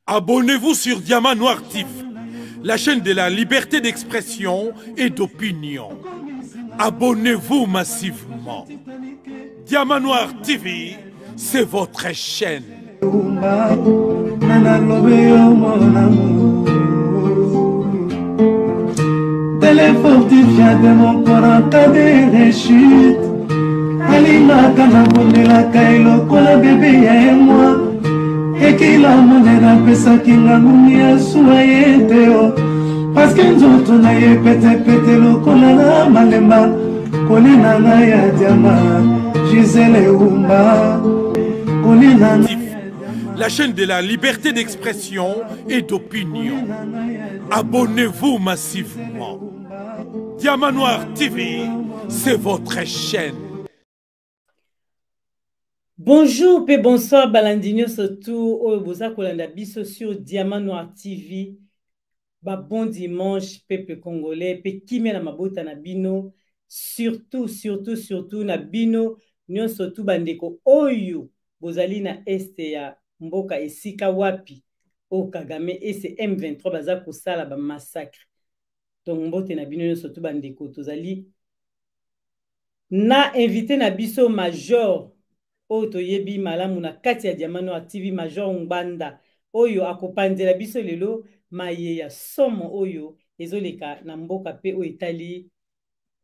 Abonnez-vous sur Diamant Noir TV, la chaîne de la liberté d'expression et d'opinion. Abonnez-vous massivement. Diamant Noir TV, c'est votre chaîne. Téléfortifia de mon corps en cas de rechute. Alina kana bondela kailo kola bébé ya moi. Et qu'il a monena pesa kinga mumia suayeteo. Parce que nzoto na ye pete lo kola na malema. Kolina na ya diama. Gisele Umba. Kolina na la chaîne de la liberté d'expression et d'opinion. Abonnez-vous massivement. Diamant Noir TV, c'est votre chaîne. Bonjour et bonsoir Balandinho surtout au Boza Kolanda Biso sur Diamant Noir TV. Bon dimanche peuple congolais, pe kimé na mabota na bino, surtout na bino, nyon surtout bandeko oyo bozali na este ya mboka esika wapi o Kagame ese M23 baza kosala ba massacre. Donc mbote na bino nyon surtout bandeko tozali na invité na biso major oyo yebi malamu na kati ya Diamant Noir TV, major Ngbanda oyo akopanzela biso lelo maye ya somo oyo ezoleka na mboka pe o etali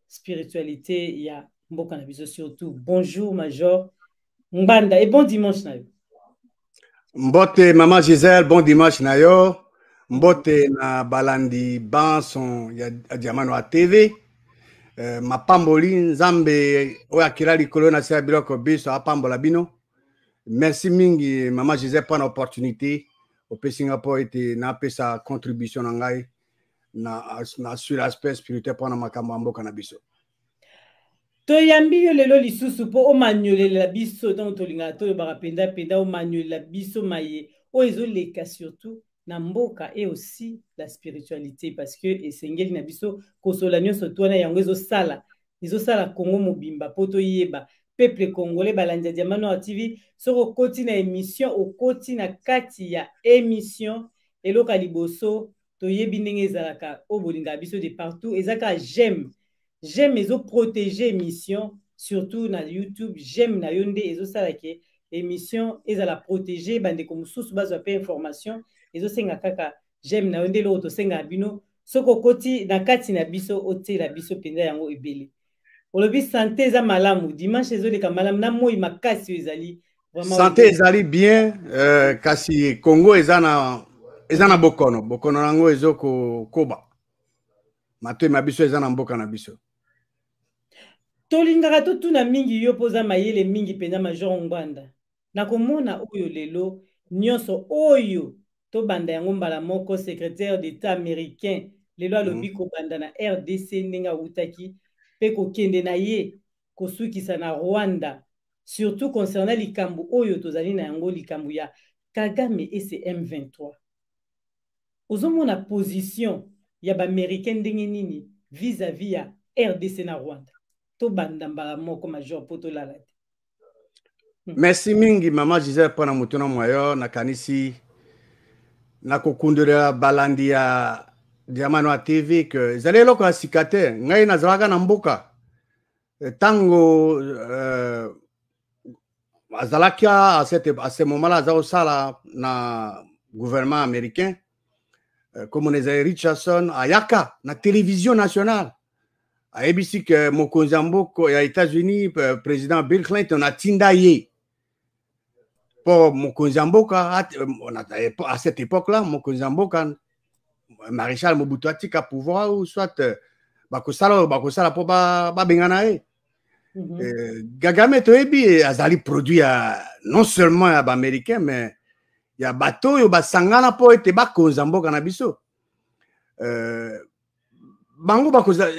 spiritualité ya mboka na biso surtout. Bonjour major Ngbanda et bon dimanche na yo. Mbote maman Gisèle, bon dimanche na yo. Mbote na balandi banson ya Diamant Noir TV. Mapamboli nzambe oya kirali kolo na sia biloko biso apambola bino. Merci mingi maman Gisèle pour l'opportunité au Singapore était na pesa contribution na ngai na sur l'aspect spirituel pour na makambo mboka na biso. Toyambi yo lelo lisusu po o manyolela biso donc tolinga to barapenda penda o manyolela biso maye o ezoleka surtout na mboka et aussi la spiritualité parce que esengeli na biso kosola nyonso twana yango ezosala Congo mobimba poto yeba peuple congolais balanja Diamant Noir TV soko koti na émission o koti na kati ya émission eloka liboso toyebi ndenge ezalaka o bolinga biso de partout ezaka j'aime ezo protéger émission surtout na YouTube j'aime na yonde ezosala ke émission ezala protéger bande ko mususu bazwa pe information ezosenga kaka j'aime na yonde lo to senga bino soko koti na kati na biso otela biso penda yango ebele olobi santé eza malamu dimanche ezoleka malamu na moi makasi ezali vraiment santé ezali bien kasi Congo ezana bokono nango ezoko koba mato mabiso ezana mboka na biso tolingaka totuna mingi yo poza mayele mingi penda major Ngbanda nakomona oyo lelo nyonso oyo to banda yango mbala moko secrétaire d'état américain lelo alobi ko banda na RDC ndinga utaki pe ko kende na ye kosukisa na Rwanda surtout concernant likambu oyo tozali na yango likambu ya Kagame et M23 ozomona position ya ba américain ndenge nini vis-à-vis ya RDC na Rwanda to banda mbala moko major poto lalate. Merci mingi maman Gisèle pour na mutuna moyo na kanisi na kokundura balandi ya Diamant Noir TV que zale loko asikate ngai na zalaka na mboka tango azalakia à ce moment-là za osala na gouvernement américain comme on est Richardson ayaka na télévision nationale à ABC que mokonzi mboko ya États-Unis président Bill Clinton a tindaye pour mokonzi mboka à cette époque-là mokonzi mboka maréchal Mobutu atika pouvoir ou soit bakosala po ba bengana e Kagame toyebi azali produit non seulement ya ba américain mais ya bato yo basangana po ete bakonza mboka na biso bango bakoza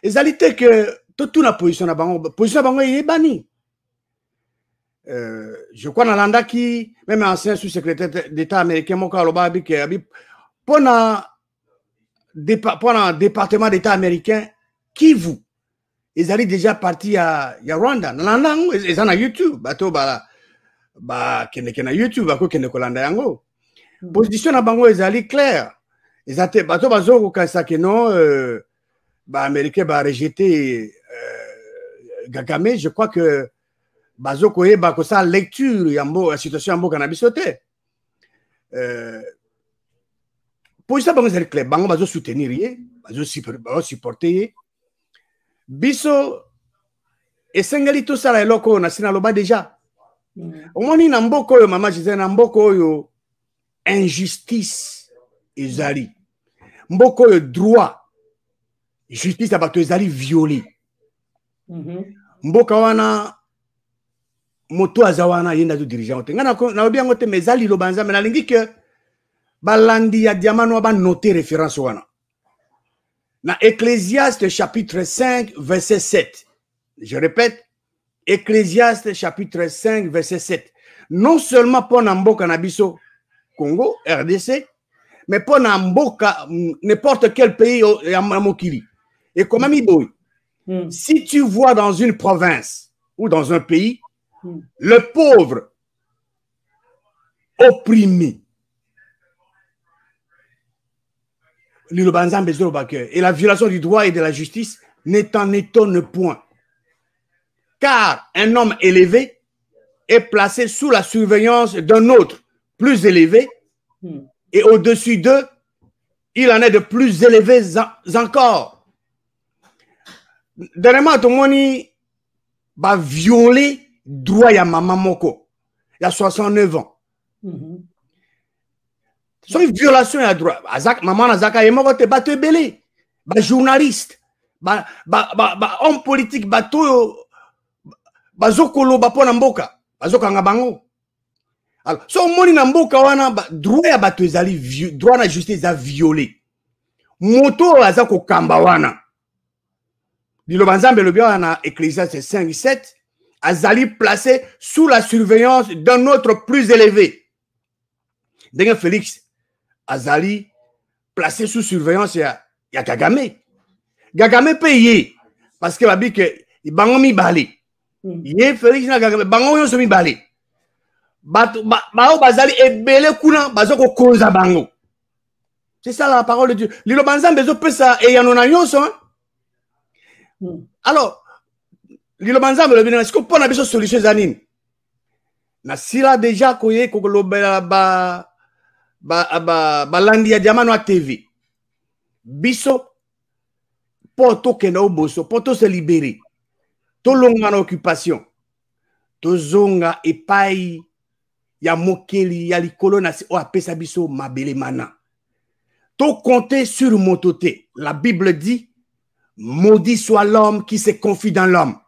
ezali te que totuna position na bango yebani je crois nalandaki même ancien sous-secrétaire d'état américain moka aloba bi ke abi pona département d'état américain Kivu ezali déjà parti ya Rwanda nalandango ezana YouTube bato ba kende na YouTube bako kende kolanda yango Position na bango ezali claire. Ezate bato bazo kasa que non ba américain ba rejeter Kagame, je crois que bazo koye ba ko sa lecture yambo situation yambo cannabis te. Position bango ezali claire, bango bazo soutenir ye, bazo supporter ye. Biso esengeli tout ça la eloko na sina loba déjà. Omoni na mboko oyo mama Gisèle na mboko oyo injustice ezali. Mboko oyo droit justice ya bato ezali violé. Mboka wana moto azawana yenda do dirigeant te. Ngana na obi yango te mezali lo banza mais nalingi que balandi ya diamano ba noter référence wana. Na Ecclésiaste chapitre 5 verset 7. Je répète, Ecclésiaste chapitre 5 verset 7. Non seulement pour Namboka Nabiso Congo, RDC, mais pour Namboka n'importe quel pays à Mokili. Et comme Miboy, si tu vois dans une province ou dans un pays le pauvre opprimé, et la violation du droit et de la justice ne t'en étonne point. Car un homme élevé est placé sous la surveillance d'un autre plus élevé, et au-dessus d'eux, il en est de plus élevés encore. Dernièrement, tout le monde va violer droit à maman Moko. Il y a 69 ans. C'est une violation à droit. Maman Azaka est mort, tu es belé. Journaliste, homme politique, bazokolo bapona mboka bazokanga bango. Alors so moni na mboka wana droit ya bato ezali droit na justice a violé. Moto azako kamba wana. Liloba Nzambe lobi wana Ecclésiaste 5:7 azali placé sous la surveillance d'un autre plus élevé. Ndenge Félix azali placé sous surveillance ya Kagame. Kagame payé parce que babi que bango mibale. Ye Félix na Kagame bango nyonso mibale bato bao bazali ebele kuna bazoko koza bango. C'est ça la parole de Dieu. Liloba Nzambe ezopesa eyano na nyonso. Alors Liloba Nzambe lobi na siko pona biso solution za nini na sila déjà koye kokoloba balandi ya diamano a TV biso poto kenda oboso poto se libérer. Tolonga na occupation tozonga epai ya mokeli ya likolo na o apesa biso mabele mana to compter sur mototé. La Bible dit maudit soit l'homme qui se confie dans l'homme.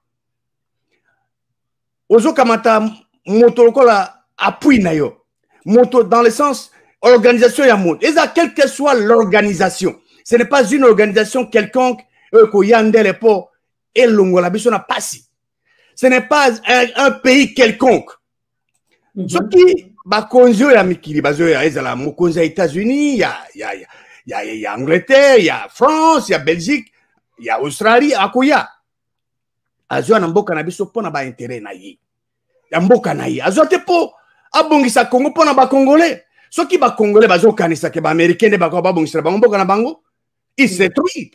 Ozo kamata moto lokola appui na yo moto dans le sens organisation ya monde et ça quelle que soit l'organisation, ce n'est pas une organisation quelconque ko yandele po. Et l'ongola biso na passi. Ce n'est pas un pays quelconque. Ce qui ba konzo ya mikili bazo ya ezala mokonzi ya États-Unis, il y a Angleterre, il y a France, il y a Belgique, il y a Australie, akoya. Azo na mboka na biso pona ba intérêt na yi. Ya mboka na yi. Azo te po abongisa Congo pona ba Congolais. Ce qui ba Congolais bazo kanisa ke ba Américain de ba ko ba bongisa ba mboka na bango. Il se trompe.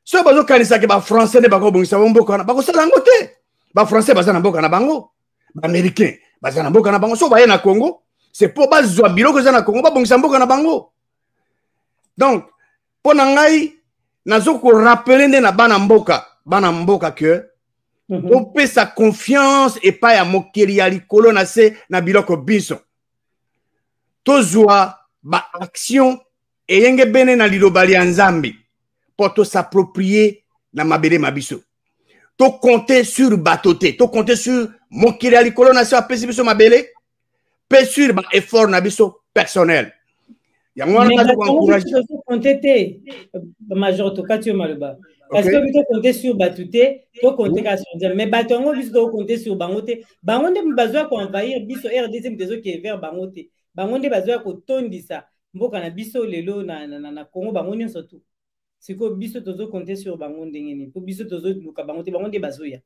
So bazo kanisa ke ba français ne bako bongisa mboka na bako sala ngote ba français bazana mboka na bango ba américain bazana mboka na bango so ba ye na Congo c'est pour bazwa biloko za na Congo ba bongisa mboka na bango. Donc pona ngai nazo ko rappeler nde na bana mboka que on peut sa confiance et pas ya mokeli ya likolo na se na biloko biso tozwa ba action et yenge bene na liloba ya Nzambe pour s'approprier la mabele mabiso. To compter sur batoté, to compter sur mon kirali colonation apesi biso mabele, pe sur ba effort nabiso personnel. Ya ngwana na ko encourager. To compter te major to katio maloba. Parce que to compter sur batoté, to compter sur mais batongo biso to compter sur bangote. Bangonde mbazwa ko envahir biso RDC mtezo ki vers bangote. Bangonde bazwa ko tondisa mboka na biso lelo na Congo bangonyo surtout. C'est que biso tozo compter sur bango ndengeni pour biso tozo luka bango te bango de bazoya.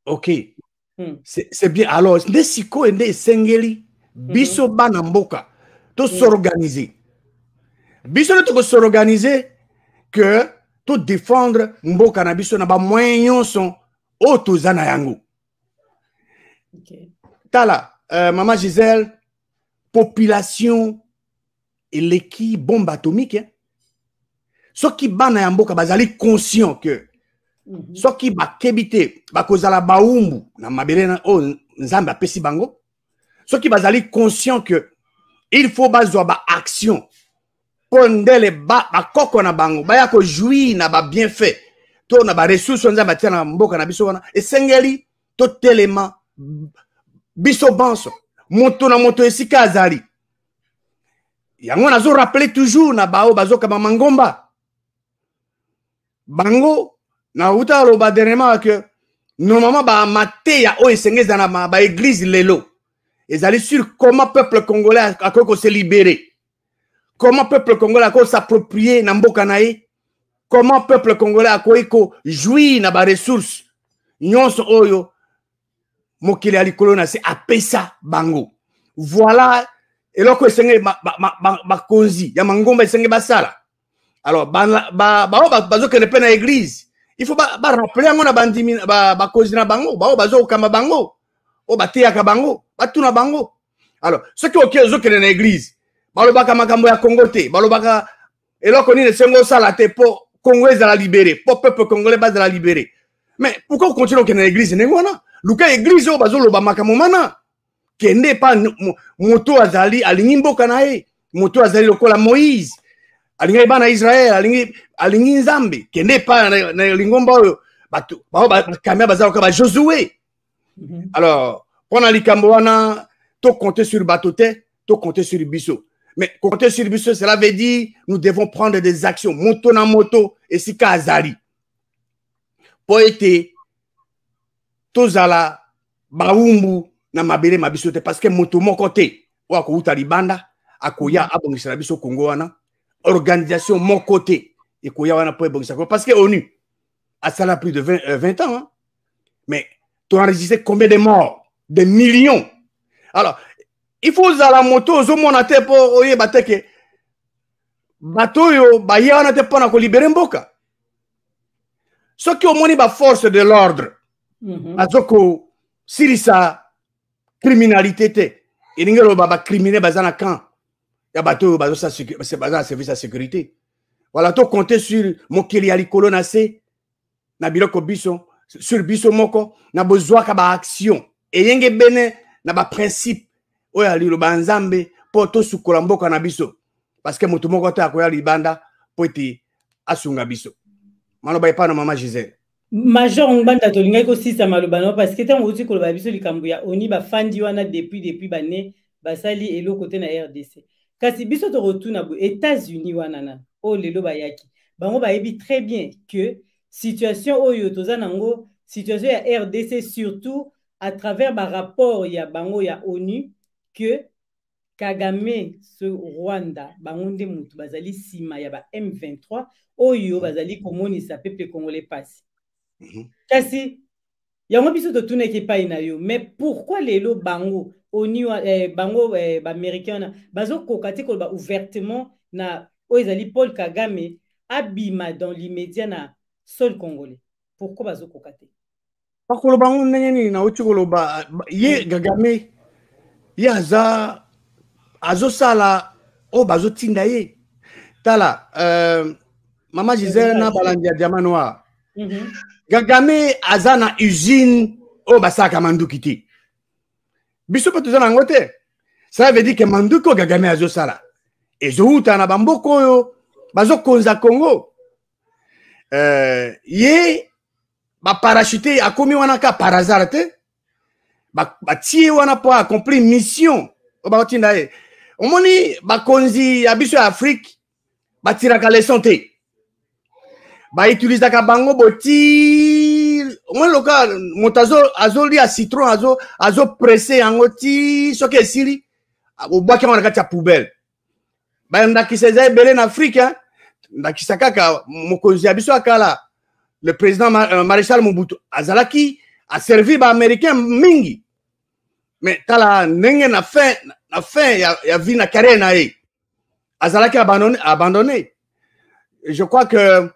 OK. C'est bien. Alors ndesiko ende sengeli biso bana mboka tout s'organiser. Biso tout s'organiser que tout défendre mboka na biso na ba moyens sont autozana yango. Tala, maman Gisèle, population et l'équipe bombe atomique, hein? Ceux qui bana yamboka bazali conscient que ceux qui ba kebite ba kozala baumbu na mabele na o nzambe apesi bango, ceux qui bazali conscient que il faut bazwa ba action pondele ba koko na bango ba ya ko jouir na ba bienfait to na ba ressources nzambe tia na mboka na biso wana esengeli to telema biso banso moto na moto esika azali yango nazo rappeler toujours na bao bazoka ba mangomba bango na uta lo ba dernièrement que normalement ba maté ya o esengeza na ba église lelo ezali sur comment peuple congolais a ko se libérer, comment peuple congolais a ko s'approprier na mboka na ye, comment peuple congolais a ko jouir na ba ressources nyonso oyo mokili ya likolo na se apesa bango. Voilà eloko esenge ba konzi ya mangomba esenge basala. Alors bazo kene pe na église il faut ba rappeler yango na bandimi ba konzi na bango bazo kama bango o bateyaka bango batuna bango. Alors ceux qui ozo kene na église balobaka makambo ya Congo te, balobaka eloko nini esengo sala te po Congo ezala libéré, po peuple congolais bazala libéré. Mais pourquoi on continue kene na église nengwana luka église o bazo loba makambo mana kende pa moto azali alingi mboka na ye, moto azali lokola Moïse alingi bana Israël alingi nzambe kende pa na lingomba oyo batu ba kamia bazalo ka ba Josué. Alors pendant likambo wana to compter sur batote, to compter sur biso. Mais compter sur biso cela veut dire nous devons prendre des actions moto na moto et sika azali pour être tozala baumbu na mabele mabiso te parce que moto moko te wa ko uta libanda akoya abongisa biso Congo wana organisation moko te ekoya wana po ebongisa parce que ONU a ça plus de 20 ans hein? Mais tu as enregistré combien de morts, des millions. Alors il faut la moto zo monate po oye bateke bato yo ba yana te pona ko libérer mboka. Ce qui au moins ba force de l'ordre azoko sirisa criminalité te iningelo baba criminel bazana camp ya bato bazo sa c'est bazana service de sécurité. Voilà to compter sur mokili ya likolo na se na biloko biso sur biso moko na besoin ka ba action et yenge bene na ba principe oya lilo banzambe po to sukola mboka na biso parce que moto moko ta ko ya libanda po eti asunga biso maloba epana mama Gisèle Major Ngbanda tolingai ko sisa malobano parce que tant outi ko ba biso likambu ya oni ba fandi wana depuis bané basali elo côté na RDC kasi biso to retourna bo États-Unis wana na o lelo ba yaki bango ba yebi très bien que situation oyo tozanango situation ya RDC surtout à travers ba rapport ya bango ya ONU que Kagame ce Rwanda bangonde mutu bazali sima ya ba M23 oyo bazali komonisa peuple congolais passe. Kasi yango biso to tuna ke pa ina yo mais pourquoi lelo bango ONU bango ba américain bazo kokati ko ba ouvertement na oizali Paul Kagame abima dans l'immédiat na sol congolais pourquoi bazo kokati pakolo bango neni na uti ko ba ye Kagame yaza azo sala o bazo tinda ye tala mama Gisèle na balandia diamant noir Kagame azana usine o basaka manduki te biso pe tozana ngote ça veut dire que manduko Kagame azo sala ezo uta na bamboko yo bazo konza Congo ye ba parachute akomi wana ka par hasard te ba tie wana po accomplir mission o ba tinda ye omoni ba konzi ya biso ya Afrique ba tiraka leçon te ba utiliser ka bango boti on local montazo azoli a citron azo presser yango ti soki esili obwaki yango na kati ya poubelle ba ndakisa eza ebele na Afrique ndakisa kaka mokonzi ya biso akala le président maréchal Mobutu azalaki a servi ba américain mingi mais tala ndenge na fin ya vie na carrière na ye azalaki abandonné. Je crois que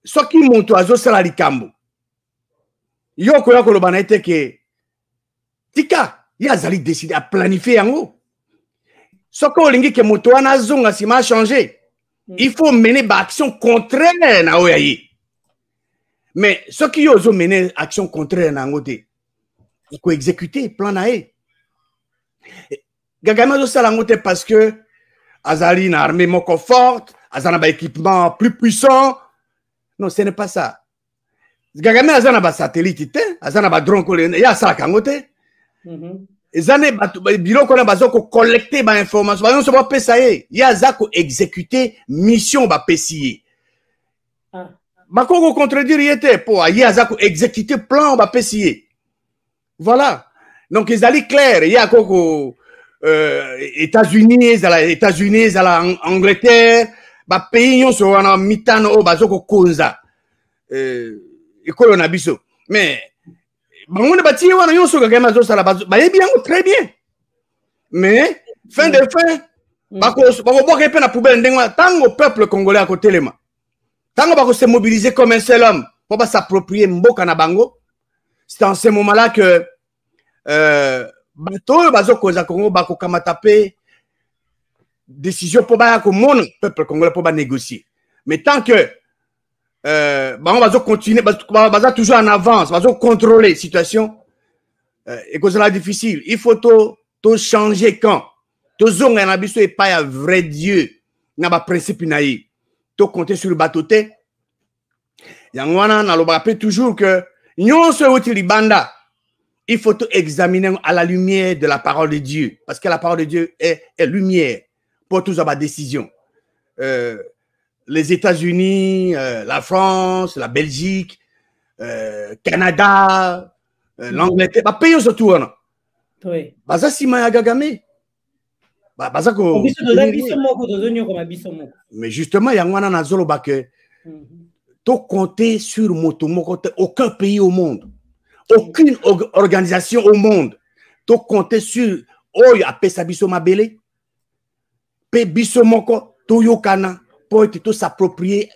soki moto azosala likambo yo koya koloba na ete ke tika ye azali décidé à planifier yango. Soki olingi ke moto wana azonga nsima a changer, il faut mener action contraire na oyo ya ye. Mais soki yo ozo mener action contraire na yango te, il faut exécuter plan na ye. Kagame azosala yango te parce que azali na armée moko forte, azana ba équipement plus puissant. Non, ce n'est pas ça. Kagame azana ba satellite te, azana ba drone ko ya sala kango te. Ezane biloko na bazoko collecter ba information, ba so ba pesa ye, ya zako exécuter mission ba pesier. Bakoko contredire yete pour ya zako exécuter plan ba pesier. Voilà. Donc ils allaient clair, il y a koko États-Unis, Angleterre, ba pays yon so wana mitano o bazoko konza. Ekolo na biso. Mais bango bati wana yon so Kagame azo sala ba yebi yango très bien. Mais fin de fin bako boke pe na poubelle ndengwa tango peuple congolais à côté lema. Tango bako se mobiliser comme un seul homme pour pas s'approprier mboka na bango. C'est en ce moment-là que bato bazo koza Congo bako kamatape décision pour ba ko mon peuple congolais pour ba négocier. Mais tant que on va continuer, on va toujours en avance, on va contrôler la situation. Et que c'est difficile. Il faut tout changer quand. Tout zonga na biso et pas un vrai Dieu. N'a pas principe naïf. Tout compter sur le bateau té. Yangwana na lo rappelle toujours que nyon se utili banda. Il faut tout examiner à la lumière de la parole de Dieu. Parce que la parole de Dieu est lumière pour tous avoir décision. Les États-Unis, la France, la Belgique, Canada, l'Angleterre, bah pays surtout on. Oui. Baza sima ya Kagame. Baza ko. Mais justement, yangwana na zolo ba que to compter sur moto moko aucun pays au monde, aucune organisation au monde, to compter sur oyo apesa biso mabele, pe biso moko to yokana. Pour tout s'approprier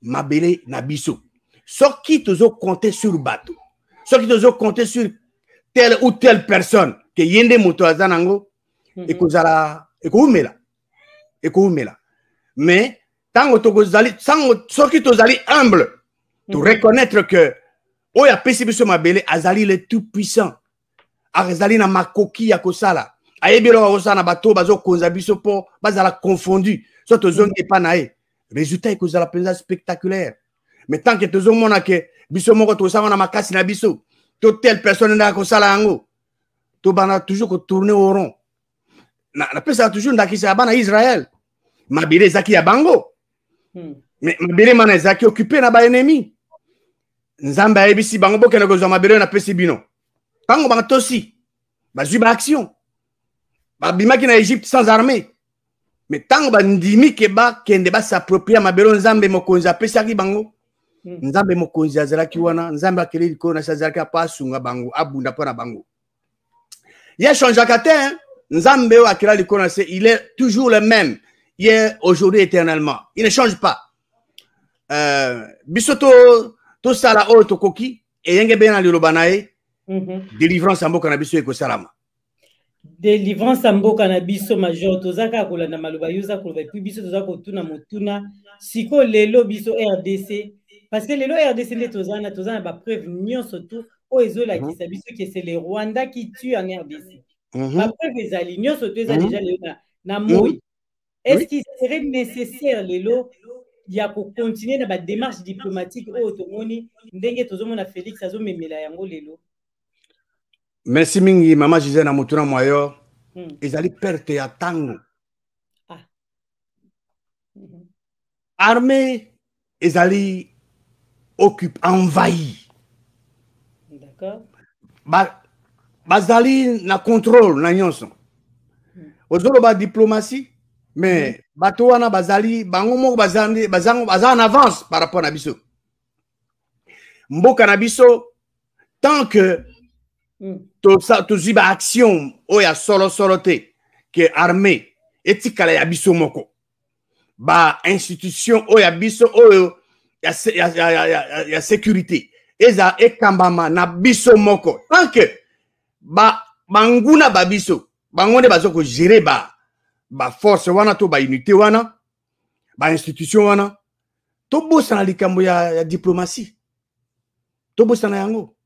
mabele na biso. Soit qui te compter sur le bateau. Soit qui te compter sur telle ou telle personne que yende moto azanango et que zala et que umela. Mais tant que tu soit qui te zali humble de reconnaître que oya pesi biso mabele azali le tout puissant. Azali na makoki ya kosala. Ayebelo kosala bateau bazo konza biso po bazala confondu. Soit aux zones qui pas naé. Résultat est que vous avez la spectaculaire. Mais tant que tu as mon que biso moko to sa na makasi na biso, toute telle personne na ko sala ngo. To bana toujours tourner au rond. Na pesa toujours ndaki sa bana Israël. Mabele zaki ya bango. Mais mabele mana zaki occupé na ba ennemi. Nzamba ebisi bango boke na ko zo mabele na pesi bino. Tango bana tosi. Ba zuba action. Ba bimaki na Égypte sans armée. Mais tant que ndimi keba kende ba s'approprier mabelo nzambe mokonzi apesaki bango nzambe mokonzi azalaki wana nzambe akeli ko na sazalaki pa sunga bango abunda pona bango ya change akate nzambe o akela liko na se il est toujours le même hier aujourd'hui éternellement il ne change pas bisoto to sala o to koki e yenge bena liloba nae délivrance amboka na biso eko salama. Délivrance amboka na biso major tozaka kolanda maloba yoza koloba puis biso tozaka kotuna motuna siko lelo biso RDC parce que lelo RDC nde tozana ba preuve nyonso tout o ezola ki sa biso que c'est les Rwandais qui tuent en RDC. Ba preuve ezali nyonso tout ezali déjà lelo na moi. Est-ce qu'il serait nécessaire lelo ya ko continuer na ba démarche diplomatique o tomoni ndenge tozomona Félix azomemela yango lelo? Merci mingi mama Gisèle na motuna moyo ezali perte ya tango. Armée ezali occupe envahi. D'accord. Bazali na contrôle na nyonso. Ozolo ba diplomatie mais bato wana bazali bango moko bazandi bazango en avance par rapport na biso. Mboka na biso tant que tozwi ba action oyo ya solo te ke armée etikala ya biso moko ba institution oyo ya biso oyo ya sécurité eza ekambama na biso moko tant que banguna ba biso bango nde bazo ko gérer ba force wana to ba unité wana ba institution wana tobosana likambo ya diplomatie tobosana yango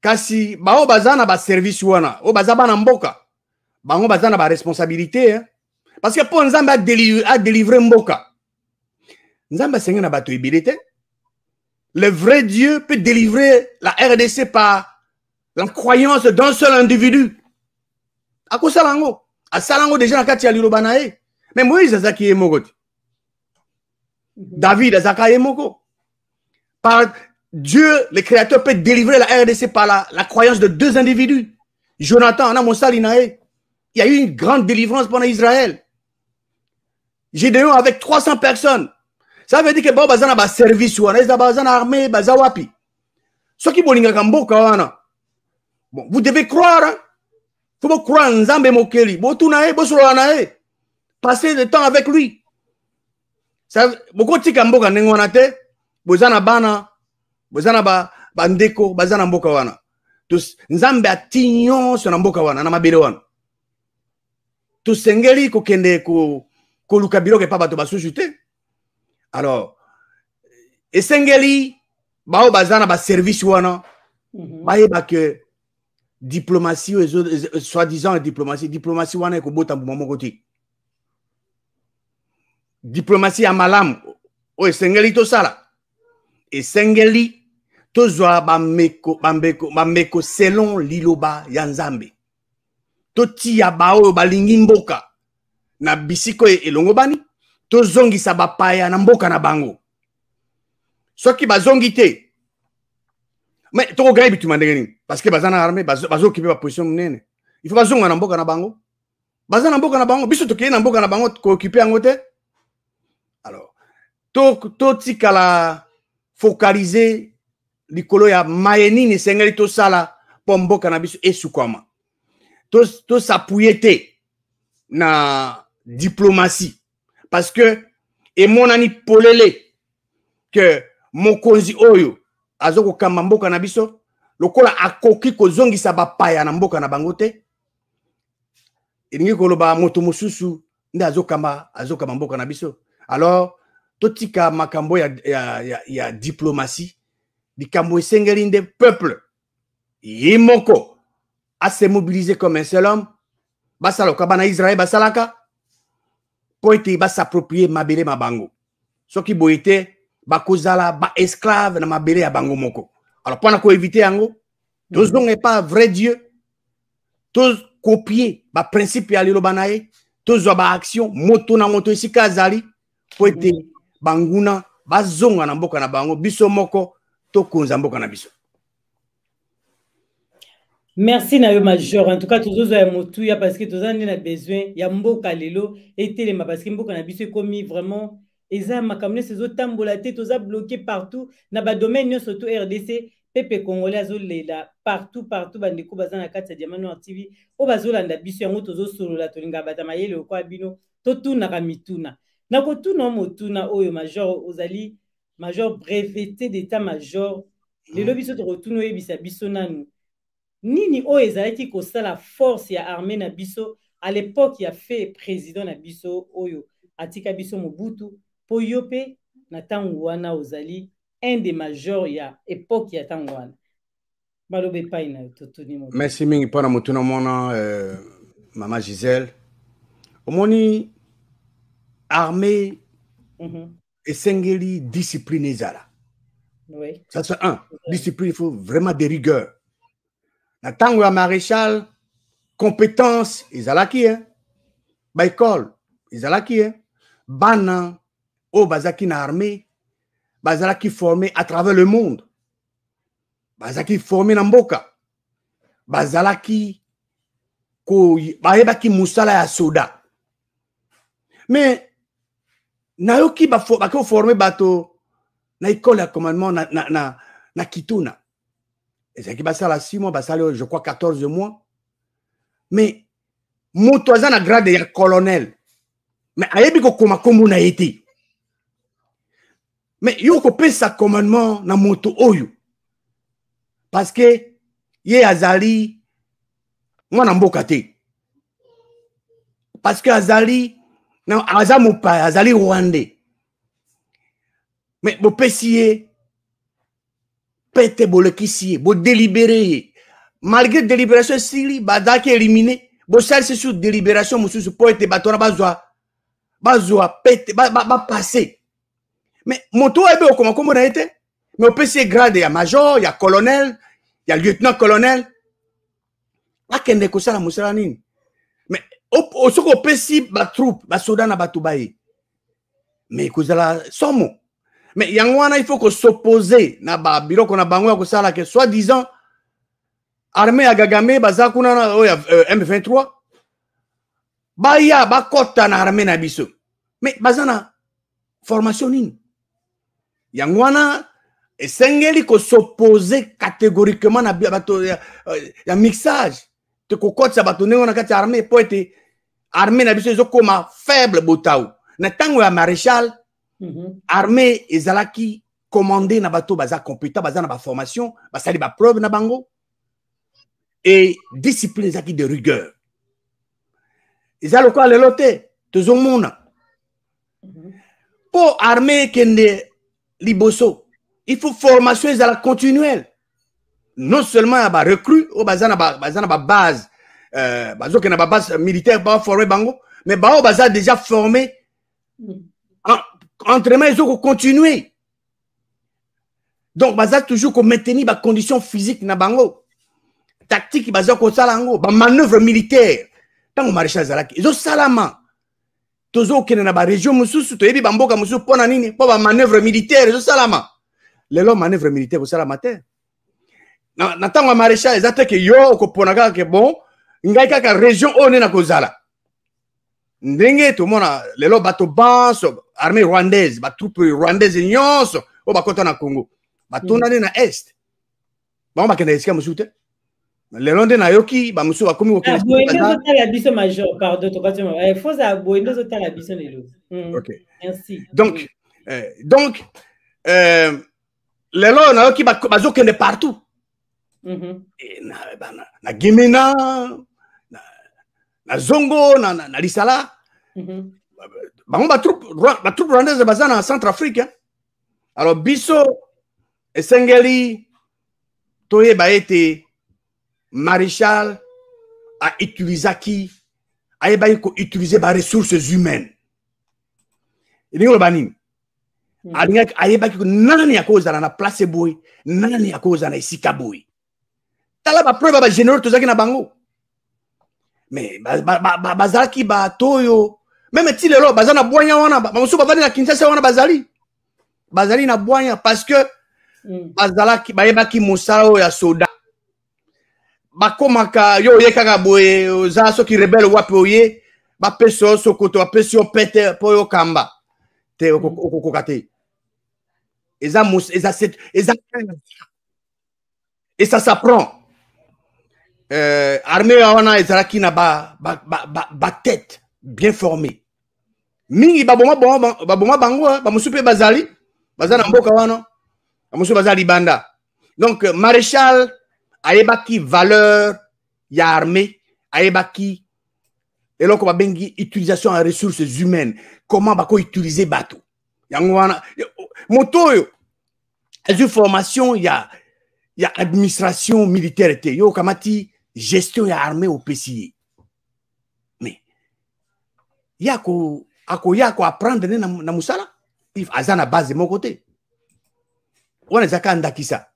kasi bao bazana ba service wana o bazaba na mboka bango bazana ba responsabilité hein? Parce que pour Nzambe a délivré mboka Nzambe sengi na bato ebele. Le vrai Dieu peut délivrer la RDC par la croyance d'un seul individu. Ako salango asalango déjà na kati ya liloba na ye. Mais Moïse azaki ye moko. David azaka ye moko. Par Dieu, le Créateur, peut délivrer la RDC par la croyance de deux individus. Jonathan, il y a eu une grande délivrance pendant Israël. Gédéon avec 300 personnes. Ça veut dire que bon, bazana ba service ou bazana armée, bazawapi. Ce qui bolinga kamboka wana. Bon, vous devez croire. Hein? Faut croire Nzambe mokeli. Botunae, bosolanae. Passez le temps avec lui. Ça beaucoup de kamboka nengwana te. Bozana bana. Bozana ba ndeko bazana mboka wana. Tous Nzambe atinyo sona mboka wana na mabele wana. To sengeli ko kende ko luka biloke pa bato basusu te. Alors esengeli bao bazana ba service wana bayeba que diplomatie soi-disant diplomatie wana ko bota mbuma moko te. Diplomatie ya malamu o esengeli to sala. Esengeli tozwa bambeko selon liloba ya Nzambe. Toti ya bao balingi mboka na bisiko elongo bani tozongisa bapaya na mboka na bango. Soki bazongi te. Mais toko gayi bituma ndenge parce que bazana armée bazo kipe ba position nene. Il faut bazonga na mboka na bango. Bazana mboka na bango biso tokiye na mboka na bango ko occuper yango te. Alors to tikala focaliser likolo ya mayenini sengeli to sala po mboka na biso esukwama. To s'appuyer te na diplomatie parce que et mon ani polele que mokonzi oyo azoko kamba mboka na biso lokola akoki kozongisa bapaya na mboka na bango te elingi koloba moto mosusu nde azokamba mboka na biso. Alors totika makambo ya diplomatie likambo esengeli nde peuple yimoko à se mobiliser comme un seul homme. Basaloka bana Israël basalaka pour ete ba s'approprier mabele mabango. Soki boite bakozala ba esclave na mabele ya bango moko. Alors pour ko éviter yango, tous donc n'est pas vrai Dieu. Tous copier ba principe ya liloba nae, tous ba action moto na moto esika azali pour ete banguna bazonga na mboka na bango biso moko to konza mboka na biso. Merci Nayo Major. En tout cas, tous les motuya parce que tous les besoin ya mboka lelo et telema parce que mboka na biso komi vraiment eza makamne ces autres tambolaté tous bloqué partout na ba domaine surtout RDC pepe congolais azolela partout bandeko bazana kati ya Diamant Noir TV o bazolanda biso yango tozo solola tolinga batamayele okwa bino totuna kamituna na kotuna motuna oyo Major ozali Major breveté d'état major lelo biso to retourno yebisa biso nanu nini o ezalaki kosala force ya armée na biso à l'époque il a fait président na biso oyo atika biso Mobutu po yope na tango wana ozali un des majors ya époque ya tango wana balobe pai na totuni mo. Merci mingi pona motuna mona Maman Gisèle omoni armée esengeli discipline ezala. Oui. Ça c'est un discipline, il faut vraiment de rigueur. Na tango ya maréchal compétence ezalaki hein ba école ezalaki hein bana o bazaki na armée bazalaki formé à travers le monde bazalaki formé na mboka bazalaki ko bayebaki musala ya soda mais nayoki bako formé bato na école ya commandement na Kituna ezalaki basala 6 mois, basala je crois 14 mois. Mais moto aza na grade ya colonel. Mais ayebi kokoma kombo na ye te. Mais yo kopesa commandement na moto oyo. Parce que ye azali mwana mboka te. Parce que azali na aza mopaya, azali rwandais. Mais bopesi ye pete bolekisi ye, bo délibéré ye. Malgré délibération sili badaki éliminé, bo salisi sur délibération mususu po ete bato na bazwa pete ba passer. Mais moto ebe okoma kombo na ete, mais opesi grade ya major, ya colonel, ya lieutenant colonel. Akende kosala musala nini? Mais osoko opesi ba troupe, ba soda na bato baye. Mais kozala somo. Mais yangwana il faut que s'opposer na ba biloko na bango ya kosala que soi-disant armée ya Kagame baza kuna na M23 baya bakota na armée na biso. Mais baza na formation nini? Yangwana esengeli ko s'opposer catégoriquement na bato ya mixage. Te kokotsa bato nengo na kati armée po ete armée na biso ezokoma faible botao. Na tango ya maréchal armée ezalaki commandé na bato baza compétent baza na ba formation basali ba preuve na bango et discipline ezalaki de rigueur ezalo kwa lelo te tozomona pour armée kende liboso il faut formation ezala continuelle non seulement ba recrue o baza na ba base bazo ke na ba base militaire ba former bango mais ba baza déjà formé entraînement ils ont continué donc baza toujours ko maintenir ba condition physique na bango tactique baza ko sala ngo ba manœuvre militaire tango maréchal zalaki ils ont salama tozo kene na ba région mususu to yebi bamboka mususu pona nini po ba manœuvre militaire ils ont salama lelo manœuvre militaire ko salama te na tango maréchal ezate ke yo ko pona ka ke bon ngai kaka région one na ko zala ndenge to mona lelo bato banso armée rwandaise ba troupe rwandaise nyonso o bakota na Congo batona na est ba bakenda esika musute lelo nde na yoki ba musu bakomi ko kende la biso major pardon to batimo faut ça boendo zota la biso lelo. OK Merci. donc lelo na yoki bazokende partout na Gemena na Zongo na Lisala bango ba troupe rwandaise baza na Centrafrique alors biso esengeli toyeba ete maréchal a utilisé utiliser ba ressources humaines ilingo banini alinga ayeba ki nani yakozala na place boy nani yakozala na isika boy tala ba preuve ba généraux tozaki na bango mais bazalaki batoyo même ti lelo bazana bwanya wana bamusu bavandi na Kinshasa wana bazali na bwanya parce que bazalaki bayebaki musala ya soda bakomaka yo yekaka boye za soki rebelle wapi oye bapeso sokoto bapeso pete po yo kamba te okokoka te eza et ça s'apprend armée wana ezalaki na ba tête bien formée mingi baboma bango bamusu pe bazali bazana mboka wana bamusu bazali banda donc maréchal ayebaki valeur ya armée ayebaki eloko babengi utilisation ya ressources humaines comment bako utiliser bato yango wana moto oyo azwi formation ya administration militaire te yo kamati gestion ya armée au PCA mais yako apprendre na musala if azana base mon côté on est à ndakisa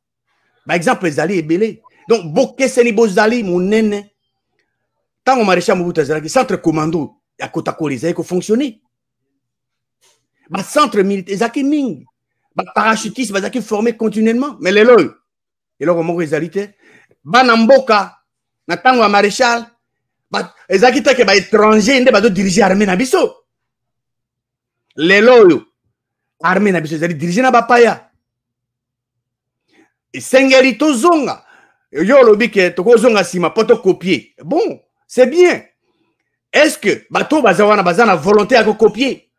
par exemple ezali ebele donc bokeseni bozali monene tango maréchal Mobutu azalaki centre commando ya kotakoli ezali ko fonctionner ba centre militaire ezaki mingi ba parachutiste bazaki formé continuellement mais lelo eloko moko ezali te bana mboka na tango ya maréchal ezaki te ke ba étranger nde bazo diriger armée na biso lelo oyo armée na biso ezali diriger na bapaya esengeli tozonga yo lobi ke tokozonga sima poto copier. Bon, c'est bien. Est-ce que bato bazawana bazana volonté à copier?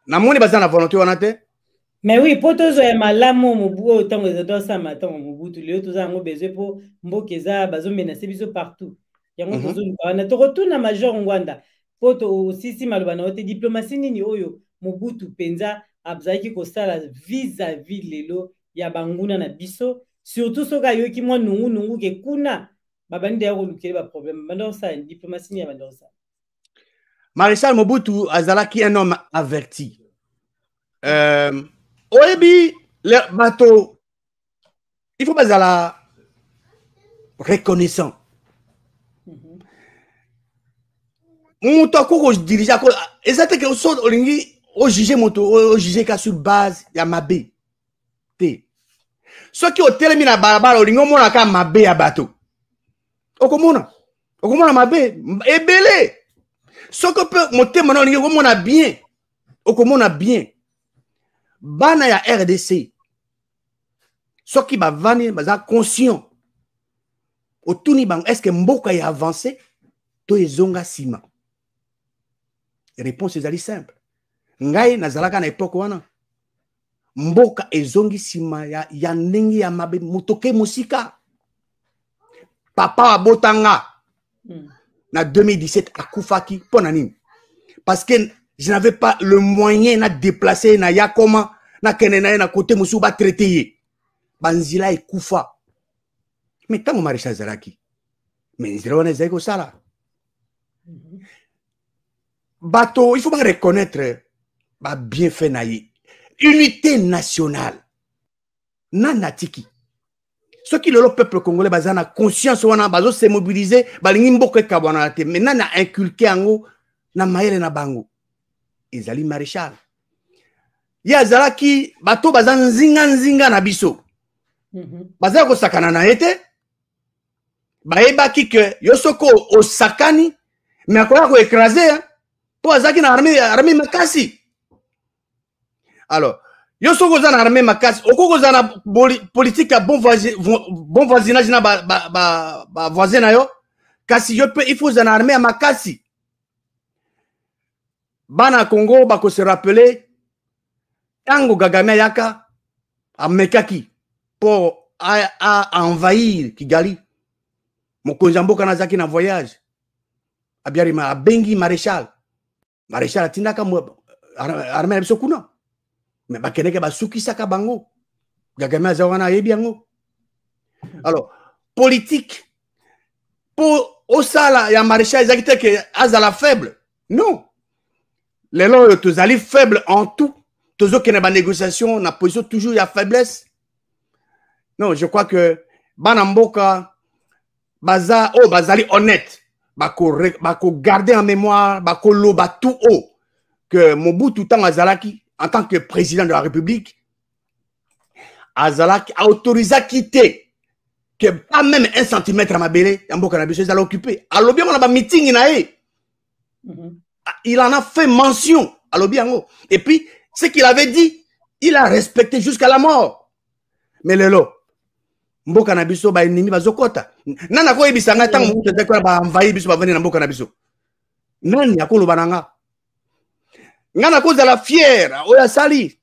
Na moni bazana volonté wana te? Mais oui, pour tous les malamo mobu autant que ça ça matin mobu tous les autres ont besoin pour mbokeza bazo menacer biso partout. Yango tozo na to retourna major Ngwanda. Poto aussi si malobana ote diplomatie nini oyo mobutu penza abzaki ko sala vis-à-vis lelo ya banguna na biso surtout soka yo ki mwa nungu ke kuna babandi ya ko lukele ba problème bando ça diplomatie ni ya bando ça. Maréchal Mobutu azalaki un homme averti. Oyebi le bateau, il faut pas aller reconnaissant. Moto ko dirige ko exactement que so olingi o juger moto o juger ka sur base ya mabe. Te. So ki o telemi na barabara olingo mona ka mabe ya bateau. Okomona mabe ebele. So que peut monter maintenant olingi komona bien. Okomona bien. Bana ya RDC. So ki ba vani baza conscient. Otuni bang est-ce que mboka ya avancé to ezonga sima. Réponse est simple. Ngai nazalaka na époque wana. Mboka ezongi sima ya ndenge ya mabe mutoke musika. Papa abotanga na 2017 akufaki pona nini? Parce que je n'avais pas le moyen de déplacer na yakoma na kenena na côté musu ba traiter. Banzila ekufa. Mais tant maréchal Zaraki. Mais nzira wana zeko sala. Bateau, il faut pas reconnaître ba bienfait naïe. Unité nationale. Nanatiki. Ceux qui le peuple congolais bazana conscience wana bazo se mobiliser balingi mboka kabwana te mais nana inculquer ango na mayele na bango. Ezali maréchal. Ya Zaraki bateau bazan nzinga na biso. Bazana ko sakana na ete. Baebaki que yosoko osakani mais akoya ko écraser pour azaki na armée makasi. Alors, yosoko za na armée makasi, okoko za na politique à bon voisinage na ba voisin na yo, kasi yo pe il faut za na armée makasi. Bana Congo bako se rappeler tango Kagame yaka amekaki pour à envahir Kigali. Mokonzi mboka nazaki na voyage. Abiarima abengi maréchal. Maréchal atindaka armée na biso kuna. Mais bakeneke basuki saka bango. Kagame azawana yebi yango. Alors, politique pour osala ya maréchal ezakite ke azala faible. Non. Les lois tozali faible en tout. Tozo kene ba négociation na position toujours ya faiblesse. Non, je crois que banamboka bazali honnête. Bako garder en mémoire, bako loba tout haut que Mobutu Tang Azalaki, en tant que président de la République, Azalaki a autorisé à quitter que pas même 1 centimètre à Mabélé, Yamboka Nabiso, ils allaient occuper. À l'objet, on a un meeting, il en a fait mention à l'objet. Et puis, ce qu'il avait dit, il a respecté jusqu'à la mort. Mais le lot, mboka na biso ba ennemi bazokota nana ko ebisanga tango mutu te ba envahir biso ba venir na mboka na biso nani akoloba nanga ngana ko zala fier oya sali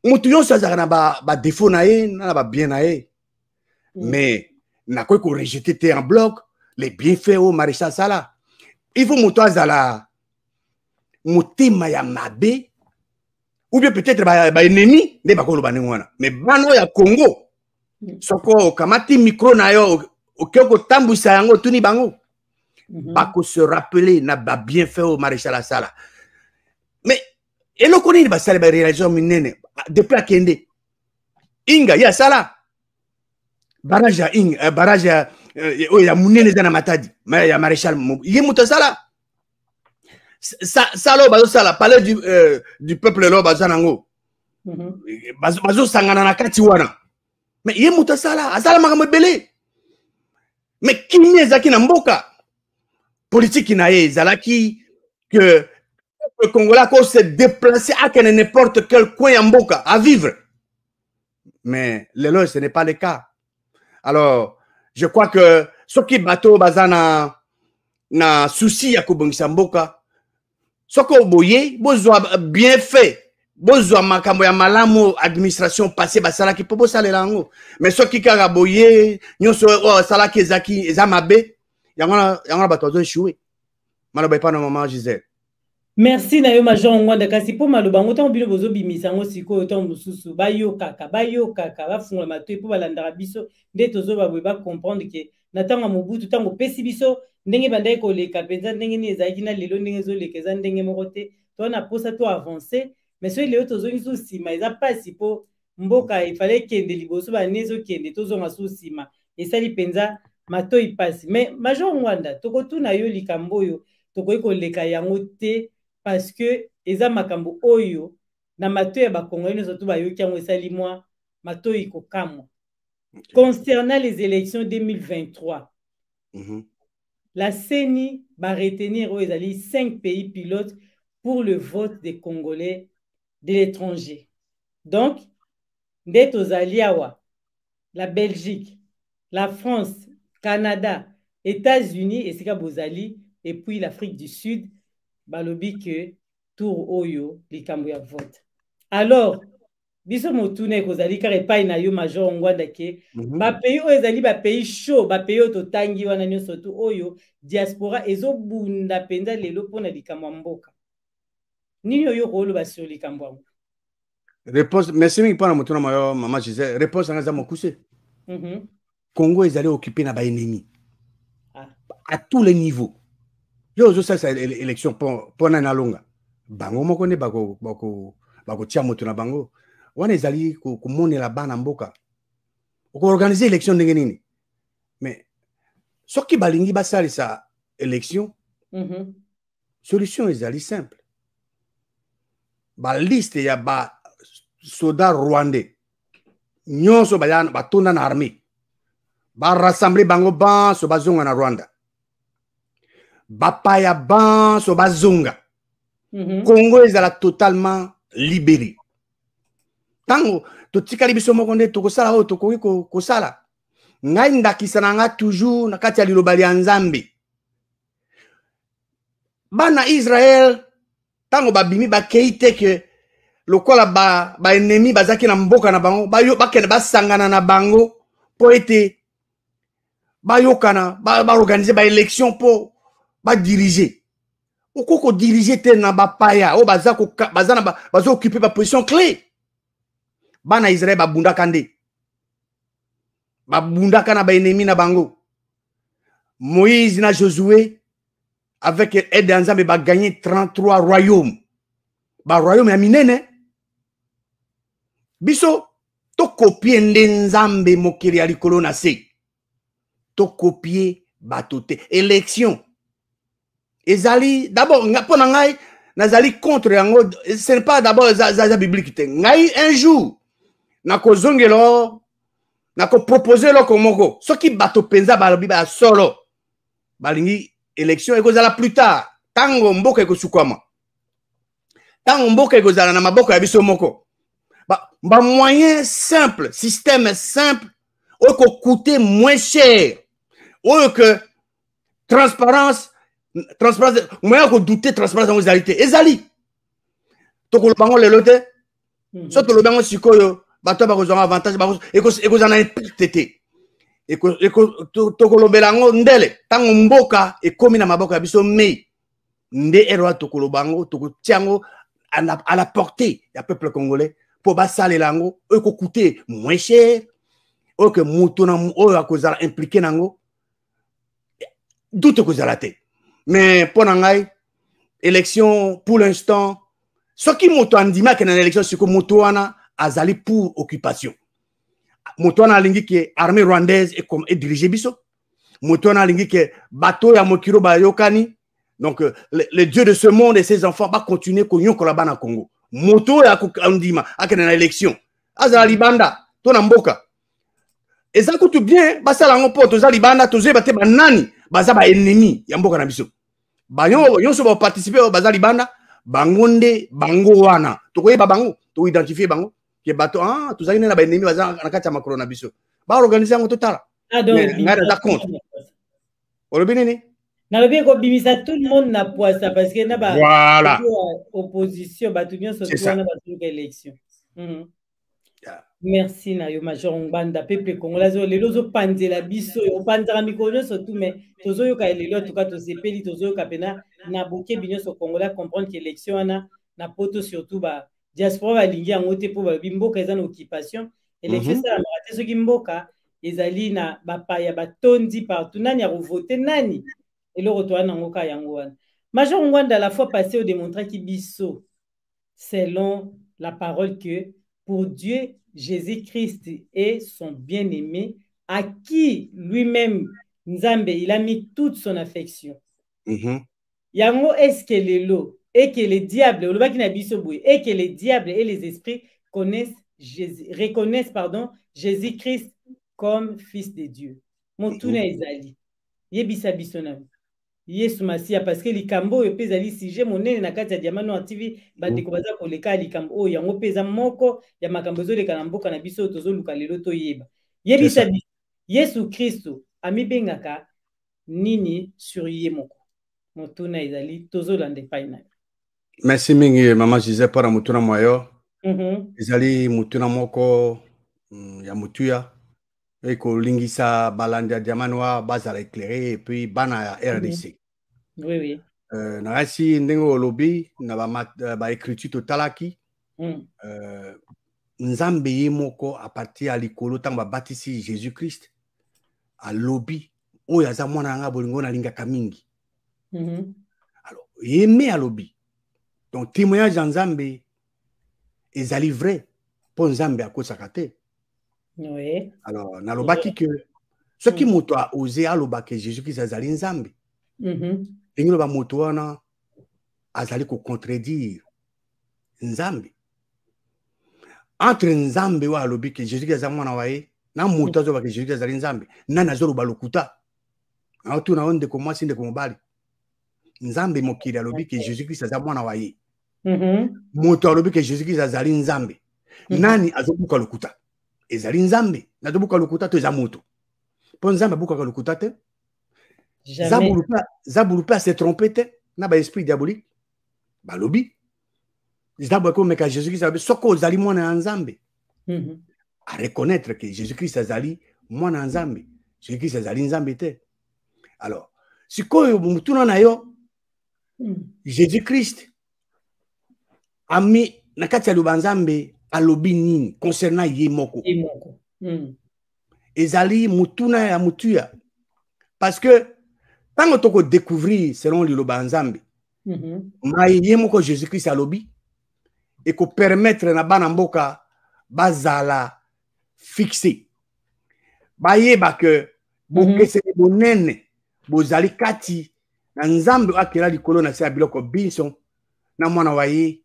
mutu yonso azaka na ba défaut na ye na ba bien na ye mais na ko rejeter te en bloc les bienfaits au maréchal Sala. Il faut mutu azala mutima ya mabe ou bien peut-être ba ennemi de ba koloba ningwana mais bano ya Congo soko kamati micro na yo okeko tambusa yango tuni bango bako se rappeler na ba bien fait au maréchal Sala. Mais eloko nini basala ba réalisation minene depuis akende inga ya Sala barrage ya inga barrage ya munene na Matadi mais ya maréchal ye muto Sala salo bazo sala palais du peuple lo bazanango bazo sangana na kati wana. Mais il y a muta sala, azala makambo belé. Mais qui n'est zaki na mboka? Politique na ye zalaki que le Congolais peut se déplacer à n'importe quel coin en mboka à vivre. Mais le ce n'est pas le cas. Alors, je crois que ce qui bateau bazana na souci ya kobongisa mboka, soko boye bozwa bien fait, bozwa makambo ya malamu administration passé basala ki popo salela ngo, mais soki kaka boye nyonso sala ki ezaki ezamabe yangona bato zo échouer. Maloba pa na maman Gisèle. Merci na yo Major Ngwanda kasi po maloba ngo tango bino bozo bimisa ngo siko tango mususu bayo kaka ba fungola matoi po balandaka biso nde tozo babwe ba comprendre que na tango mobutu tango pesi biso ndenge bandai ko leka penza ndenge ni ezaki na lelo ndenge zo leka za ndenge moko te to na posa to avancer mais so leo tozo ngiso sima eza pasi po mboka ifale kende liboso ba nezo kende tozo ngaso sima esali penza matoi pasi mais Major Ngwanda tokotuna yo likambo yo tokoki koleka yango te parce que eza makambo oyo na matoi ya bakongoli nyonso to bayoki yango esali mwa matoi kokamwa. Concernant les élections 2023, la CENI va retenir oyo ezali 5 pays pilotes pour le vote des Congolais de l'étranger. Donc, nde tozali awa la Belgique, la France, Canada, États-Unis esika bozali et puis l'Afrique du Sud balobi que tour oyo likambo ya vote. Alors biso motune kozali kare pai na yo Major Ngwanda ke ba pays oyo ezali ba pays chaud, ba pays oyo totangi wana nyonso tu oyo diaspora ezobunda penza lelo pona likambo ya mboka. Nini oyo koloba sur likambo yango? Réponse, merci mingi pona motuna mayo maman Gisèle. Réponse nga za mokuse. Congo ezali occupé na ba ennemi. À tous les niveaux. Yo zo ça élection pour na longa. Bango moko ne bako tia moto na bango. Wana ezali ko monela bana mboka. Ko organiser élection ndenge nini. Mais soki balingi basalisa élection, solution ezali simple. Ba liste ya ba soldats rwandais. Nyonso bayana batonda na armée. Ba rassembler bango ban so bazonga na Rwanda. Bapaya ban so bazonga. Congo ezala totalement libéré. Tango to tikali biso moko nde tokosala o tokoki kosala. Ngai ndakisana nga toujours na kati ya liloba ya Nzambe. Bana Israël tango babimi bakei te ke lokola ba ennemi bazaki na mboka na bango bayo bakene basangana na bango po ete bayokana ba organiser ba élection po ba diriger. Okoko diriger te na bapaya o bazana bazo occuper ba position clé. Bana Israël babunda kande. Babunda kana ba ennemi na bango. Moïse na Josué avec aide d'Anzambe ba gagné 33 royaumes. Ba royaume ya minene. Biso to copier Nzambe mokiri ya likolo na se. To copier batote élection. Ezali d'abord pona ngai nazali contre yango, ce n'est pas d'abord za biblique te. Ngai un jour nako zongelo nako proposer lo komoko soki bato penza balobi ba solo balingi élection ekozala plus tard tango mboka ekosukwama, tango mboka ekozala na maboko ya biso moko ba moyen simple, système simple oyo coûter moins cher, oyo que transparence moyen ko douter transparence en réalité ezali to ko bango lelo te so to lo bango sikoyo bato ba kozanga avantage ba ekozana impact to ko lo belango ndele tango mboka ekomi na maboko ya biso me nde erwa to ko lo bango to ko tiango à la portée ya peuple congolais pour basale lango oyo ko coûter moins cher oyo que mutu na oyo akozala impliqué nango doute kozala te. Mais pour ngai élection pour l'instant ce qui moto andima que na élection c'est que moto wana azali pour occupation, moto wana lingi que armée rwandaise et diriger biso, moto wana lingi que bateau ya mokiro ba yokani, donc les dieux de ce monde et ses enfants va continuer ko nyokola bana Congo, moto ya andima akena na élection azali banda to na mboka ezako tout bien basala ngo poto za libanda toze bate banani baza ba ennemi ya mboka na biso banyo yonso ba participer baza libanda bangonde bango wana tokoyeba bango to identifier bango ke bato tozali na ba ennemi baza na kati ya makolo na biso ba organiser ngo totala Ah, donc, ngai naza contre olobi nini nalobi kobimisa tout le monde na poisa parce que na ba voilà opposition bato nyonso tu wana bazoluka élection. Merci na yo Major Ngbanda peuple congolais lelo ozopanzela biso opanzaka mikolo nyonso tu mais tozoyoka lelo en tout cas tosepeli tozoyoka pena na bokebi nyonso congolais comprendre que élection wana na poto surtout ba diaspora balingi yango te mpo balobi mboka eza na occupation élection esalamaka te soki mboka ezali na bapaya batondi partout nani akovote nani eloko to wana yango ka yango wana. Major Ngbanda la fois passée odemontraki biso selon la parole que pour Dieu Jésus-Christ est son bien-aimé à qui lui-même Nzambe il a mis toute son affection. Yango est-ce que lelo et que les diables et que les diables et les esprits reconnaissent Jésus-Christ comme fils de Dieu. Motuna ezali yebisa biso na Yesu Masia parce que likambo oyo pe ezali sujet monene na kati ya Diamant Noir TV bandeko baza koleka likambo oyo yango pe eza moko ya makambo ezoleka na mboka na biso tozoluka lelo toyeba yebisa biso Yesu Kristo amibengaka nini sur ye moko motuna ezali tozolanda epai na yo. Merci mingi mama Gisèle para motuna moyo ezali motuna moko ya motuya ekolingisa balandi ya Diamant Noir bazala éclairé et puis bana ya RDC. Oui. Nasi ndenge olobi na ba écriture totalaki Nzambe ye moko a partir ya likolo ntango babatisi Jésus-Christ alobi oyo aza mwana nga bolingo nalingaka mingi. Alors yeme alobi donc témoignage ya Nzambe ezali vrai mpo Nzambe akosaka te. Oui. Alors nalobaki que soki moto a osé alobaka Jésus-Christ azali Nzambe ndenge loba moto wana azali kocontredire Nzambe. Entre Nzambe wa alobi ke Jésus-Christ aza mwana wa ye na moto azobaka Jésus-Christ azali Nzambe nani azoloba lokuta aotuna o ndeko mwasi ndeko mobali. Nzambe mokili alobi ke Jésus-Christ aza mwana wa ye moto alobi ke Jésus-Christ azali Nzambe nani azobuka lokuta ezali Nzambe nazobuka lokuta to eza moto mpo Nzambe abukaka lokuta te. Zabulu pe se tromper te na ba esprit diabolique balobi Zabulu ko meka Jésus-Christ alobi soko ozali mwana ya Nzambe a reconnaître que Jésus-Christ azali mwana ya Nzambe Jésus-Christ azali Nzambe te. Alors sikoyo mutuna na yo Jésus-Christ ami na kati ya loba Nzambe alobi nini concernant ye moko ezali mutuna ya mutuya parce que tant que découvrir selon liloba Nzambe ye moko Jésus-Christ alobi et ko permettre na bana mboka bazala fixé bayeba que bokese bonene bozali kati na Nzambe akela likolo na se biloko biso na mwana wa ye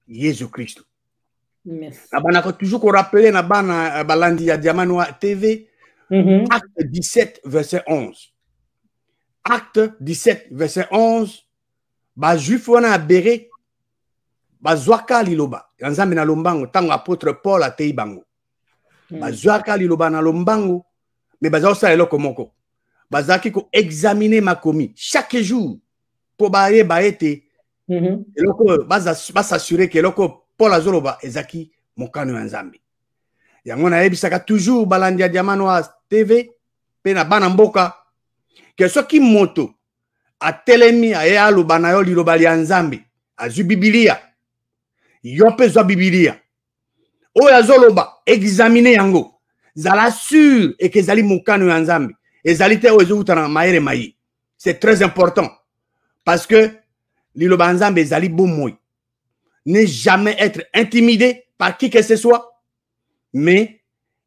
Jésus-Christ. Na bana ko toujours ko rappeler na bana balandi ya Diamant Noir TV acte 17 verset 11. Acte 17 verset 11 ba juif wana abere bazwaka liloba Nzambe na lombango tango apôtre Paul atei bango bazwaka liloba na lombango mais bazosala eloko moko bazaki ko examiner makomi chaque jour po bayeba ete eloko s'assurer que eloko Paul azoloba ezaki mokano ya Nzambe yango na yebisaka toujours balandi ya Diamant Noir TV pe na bana mboka que soki moto atelemi aye aloba na yo liloba ya Nzambe azwi Biblia yo pe zwa Biblia oyo azoloba examiner yango zala sûr et que ezali mokano ya Nzambe ezali te oyo ezokutana mayele mayi. C'est très important parce que liloba Nzambe ezali bomoi. Ne jamais être intimidé par qui que ce soit mais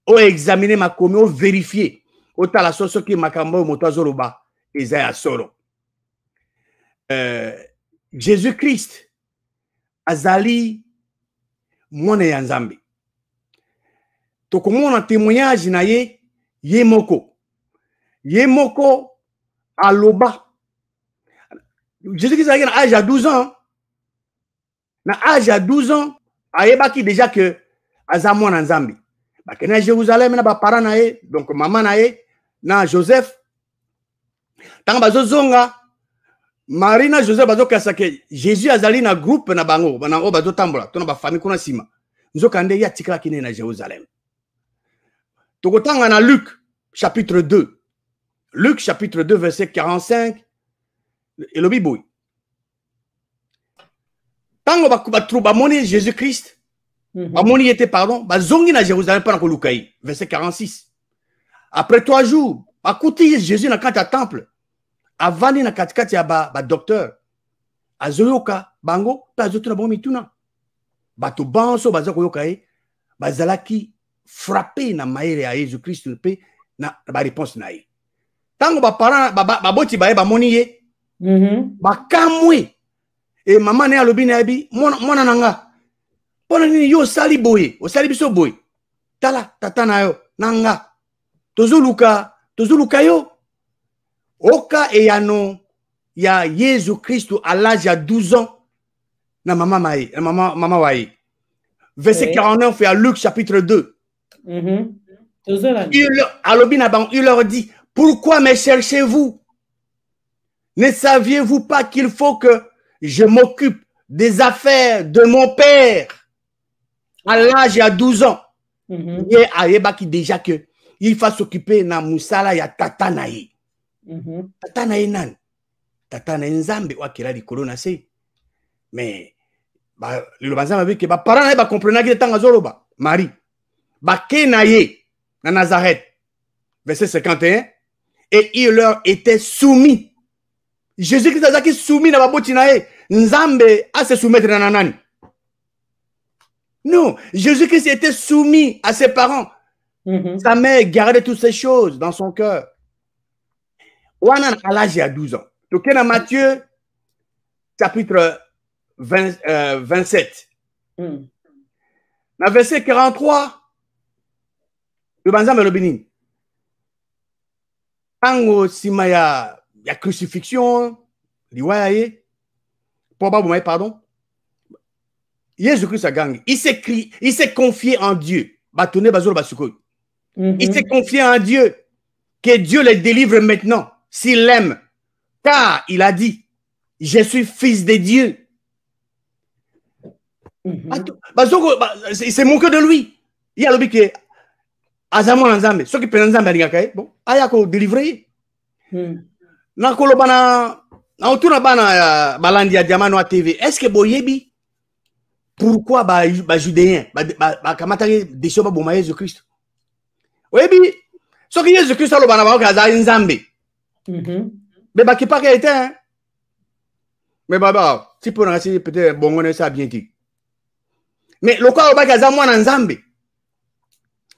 o examiner makomi o vérifier o tala soso ki makambo moto azoloba eza ya solo. Jésus-Christ azali mwana ya Nzambe. Tokomona témoignage na ye moko. Ye moko aloba. Jésus-Christ a à l'âge à 12 ans. Na âge à 12 ans, ayebaki déjà que aza mwana Nzambe. Bakena Jérusalem na ba parents na ye, donc maman na ye, na Joseph. Tant bazo zonga Marie na Joseph bazo kasake Jésus azali na groupe na bango banango bazo tambola to na ba famille kuna sima. Nzokande ya tikala kine na Jérusalem. Tokotanga na Luc chapitre 2. Luc chapitre 2 verset 45 et le Bible. Tango ba moni Jésus-Christ ba moni était pardon ba zongi na Jérusalem pendant ko lukai verset 46. Après 3 jours, akuti Jésus na kati ya temple. Avani na katikati ya ba docteur. Azoyoka bango pa azoto na bango mituna. Bato banso baza koyoka bazalaki frappé na maere ya Jésus-Christ pe na ba réponse na ye. Tango ba parents ba boti ba moni ye. Ba kamwe. Et maman ne alobi na bi mwana nanga. Pona nini yo sali boye, o sali biso boye. Tala tata na yo nanga. Tozuluka yo. Oka eyano ya Jésus-Christ à l'âge de 12 ans. Na maman waye. Verset 49 et à Luc chapitre 2. Il leur dit, pourquoi me cherchez-vous? Ne saviez-vous pas qu'il faut que je m'occupe des affaires de mon père à l'âge de 12 ans? Il a déjà que il faut s'occuper na musala ya tata na ye. Tata na ye nan. Tata na nzambe wa kila likolo na se. Mais le bazama veut que ba parents na ba comprendre que tanga zoloba. Marie. Ba ke na ye na Nazareth. Verset 51. Et il leur était soumis. Jésus-Christ a dit soumis na baboti na ye. Nzambe a se soumettre na nani. Non, Jésus-Christ était soumis à ses parents. Sa mère gardait toutes ces choses dans son cœur. Ouanan à l'âge de 12 ans. Donc, dans Matthieu, chapitre 27. Dans verset 43, le banzam le bénin. Tango sima ya crucifixion, liwaye, pardon. Jésus-Christ a gagné. Il s'est confié en Dieu. Il s'est confié en Dieu. Que Dieu le délivre maintenant, s'il l'aime. Car il a dit, je suis fils de Dieu. Il s'est moqué de lui. Il a dit que Azamon Nzambe, ceux qui prennent Nzambe à bon, ayako délivré. Nakolo bana, na autour bana balandi à Diamant Noir TV. Est-ce que boyebi pourquoi ba judéen ba kamatari décho ba boma Jésus-Christ? Oyebi ce que Jésus-Christ a le bana ba kaza Nzambe. Mais ba qui pas été hein. Mais baba, si pour rester peut-être bon on ça bien dit. Mais le quoi ba kaza moi Nzambe.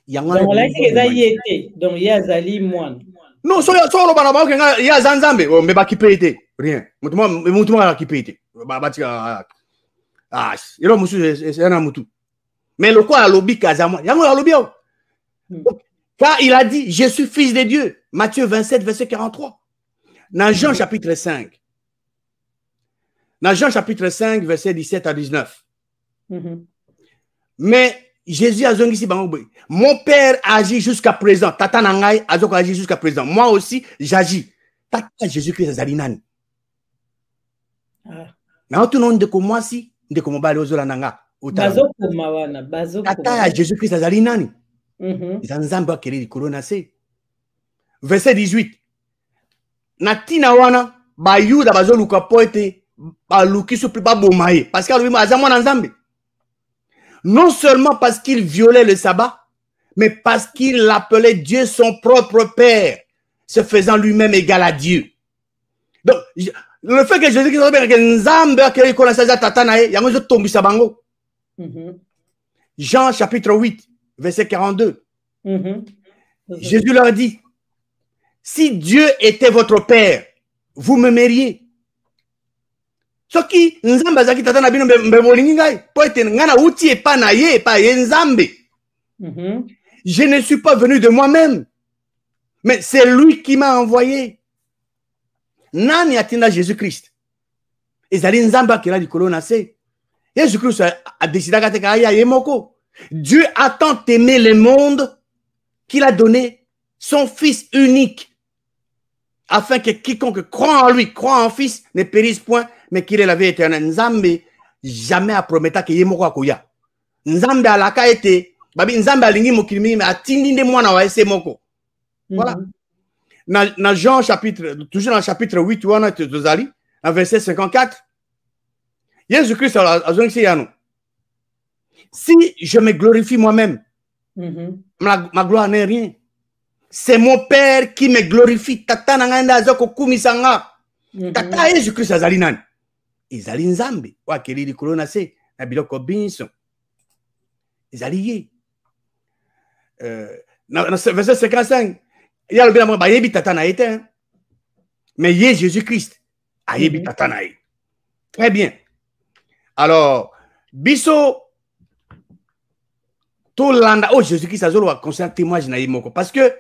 Donc là c'est ça y était. Donc il y a Zali moi. Non, so le bana ba il y a Nzambe, mais ba qui peut été rien. Mutu qui peut été. Ba tika ah, il y a un moutou. Mais le quoi a lobby Kazama? Car il a dit, je suis fils de Dieu. Matthieu 27, verset 43. Dans Jean chapitre 5. Dans Jean chapitre 5, verset 17 à 19. Mais Jésus a dit, mon père agit jusqu'à présent. Tata Nangai agit jusqu'à présent. Moi aussi, j'agis. Tata Jésus-Christ Zalinani. Mais tout le monde de moi si. De comment ba lozo la nanga bazo koma wana bazo koma Jésus-Christ azali nani nzambe akeli corona se verset 18 na tina wana ba yuda bazo luka poete ba luki so pe ba bomaye parce que lui azamwa na nzambe non seulement parce qu'il violait le sabbat mais parce qu'il appelait Dieu son propre père se faisant lui-même égal à Dieu. Donc le fait que Jésus Christ a Nzambe akeli kona saza tata na ye yango zo tombisa bango. Jean chapitre 8 verset 42. Jésus leur dit, si Dieu était votre père, vous m'aimeriez. Ce qui Nzambe azaki tata na bino mbebolingi ngai po ete ngana uti epa na ye epa ye Nzambe. Je ne suis pas venu de moi-même, mais c'est lui qui m'a envoyé. Nani atinda Jésus-Christ. Ezali Nzambe akela likolo na se. Jésus-Christ a décidé kateka ya yemoko. Dieu a tant aimé le monde qu'il a donné son Fils unique, afin que quiconque croit en lui, croit en Fils, ne périsse point, mais qu'il ait la vie éternelle. Nzambe jamais a promis que yemoko akoya. Nzambe alaka ete, babi Nzambe alingi mokili mais atindi nde mwana wa ese moko. Voilà. Dans Jean chapitre, toujours dans le chapitre 8, dans verset 54, Jésus-Christ a dit, si je me glorifie moi-même, ma gloire n'est rien. C'est mon Père qui me glorifie. Tata nanganda zoko kumisanga. Tata Jésus-Christ azali nani. Izali Nzambe. Wa keli likolo na se na biloko binso. Izali ye. Verset 55. Il y a le bien ba yebi tata na ete. Mais ye Jésus-Christ a yebi tata na ye. Très bien. Alors, biso tout landa oh Jésus-Christ azolo wa concernant témoignage na yemoko parce que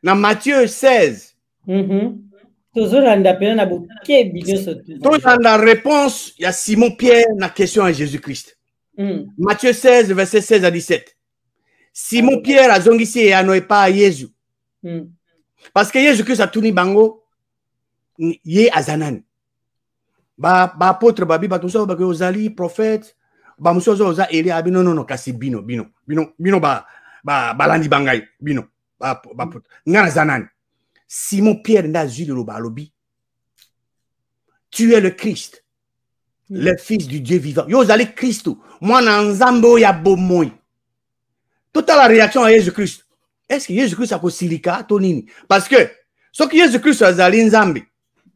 dans Matthieu 16, la réponse, il y a Simon-Pierre dans la question à Jésus-Christ. Matthieu 16, verset 16 à 17. Simon-Pierre a zongisi et a noé pas à Jésus. Parce que Jésus-Christ a tourné bango, yé azanan. Ba apôtre, babi, ba tout ça, ba que ozali, prophète, ba musozo oza eli abi non, kasi bino, ba landi bangay, bino. Simon Pierre tu es le Christ, le Fils du Dieu vivant. Yo allez Christ, moi n'enzambo ya bomoy. Toute la réaction à Jésus-Christ. Est-ce que Jésus-Christ a silika tonini? Parce que ce que Jésus-Christ a zali nzambe.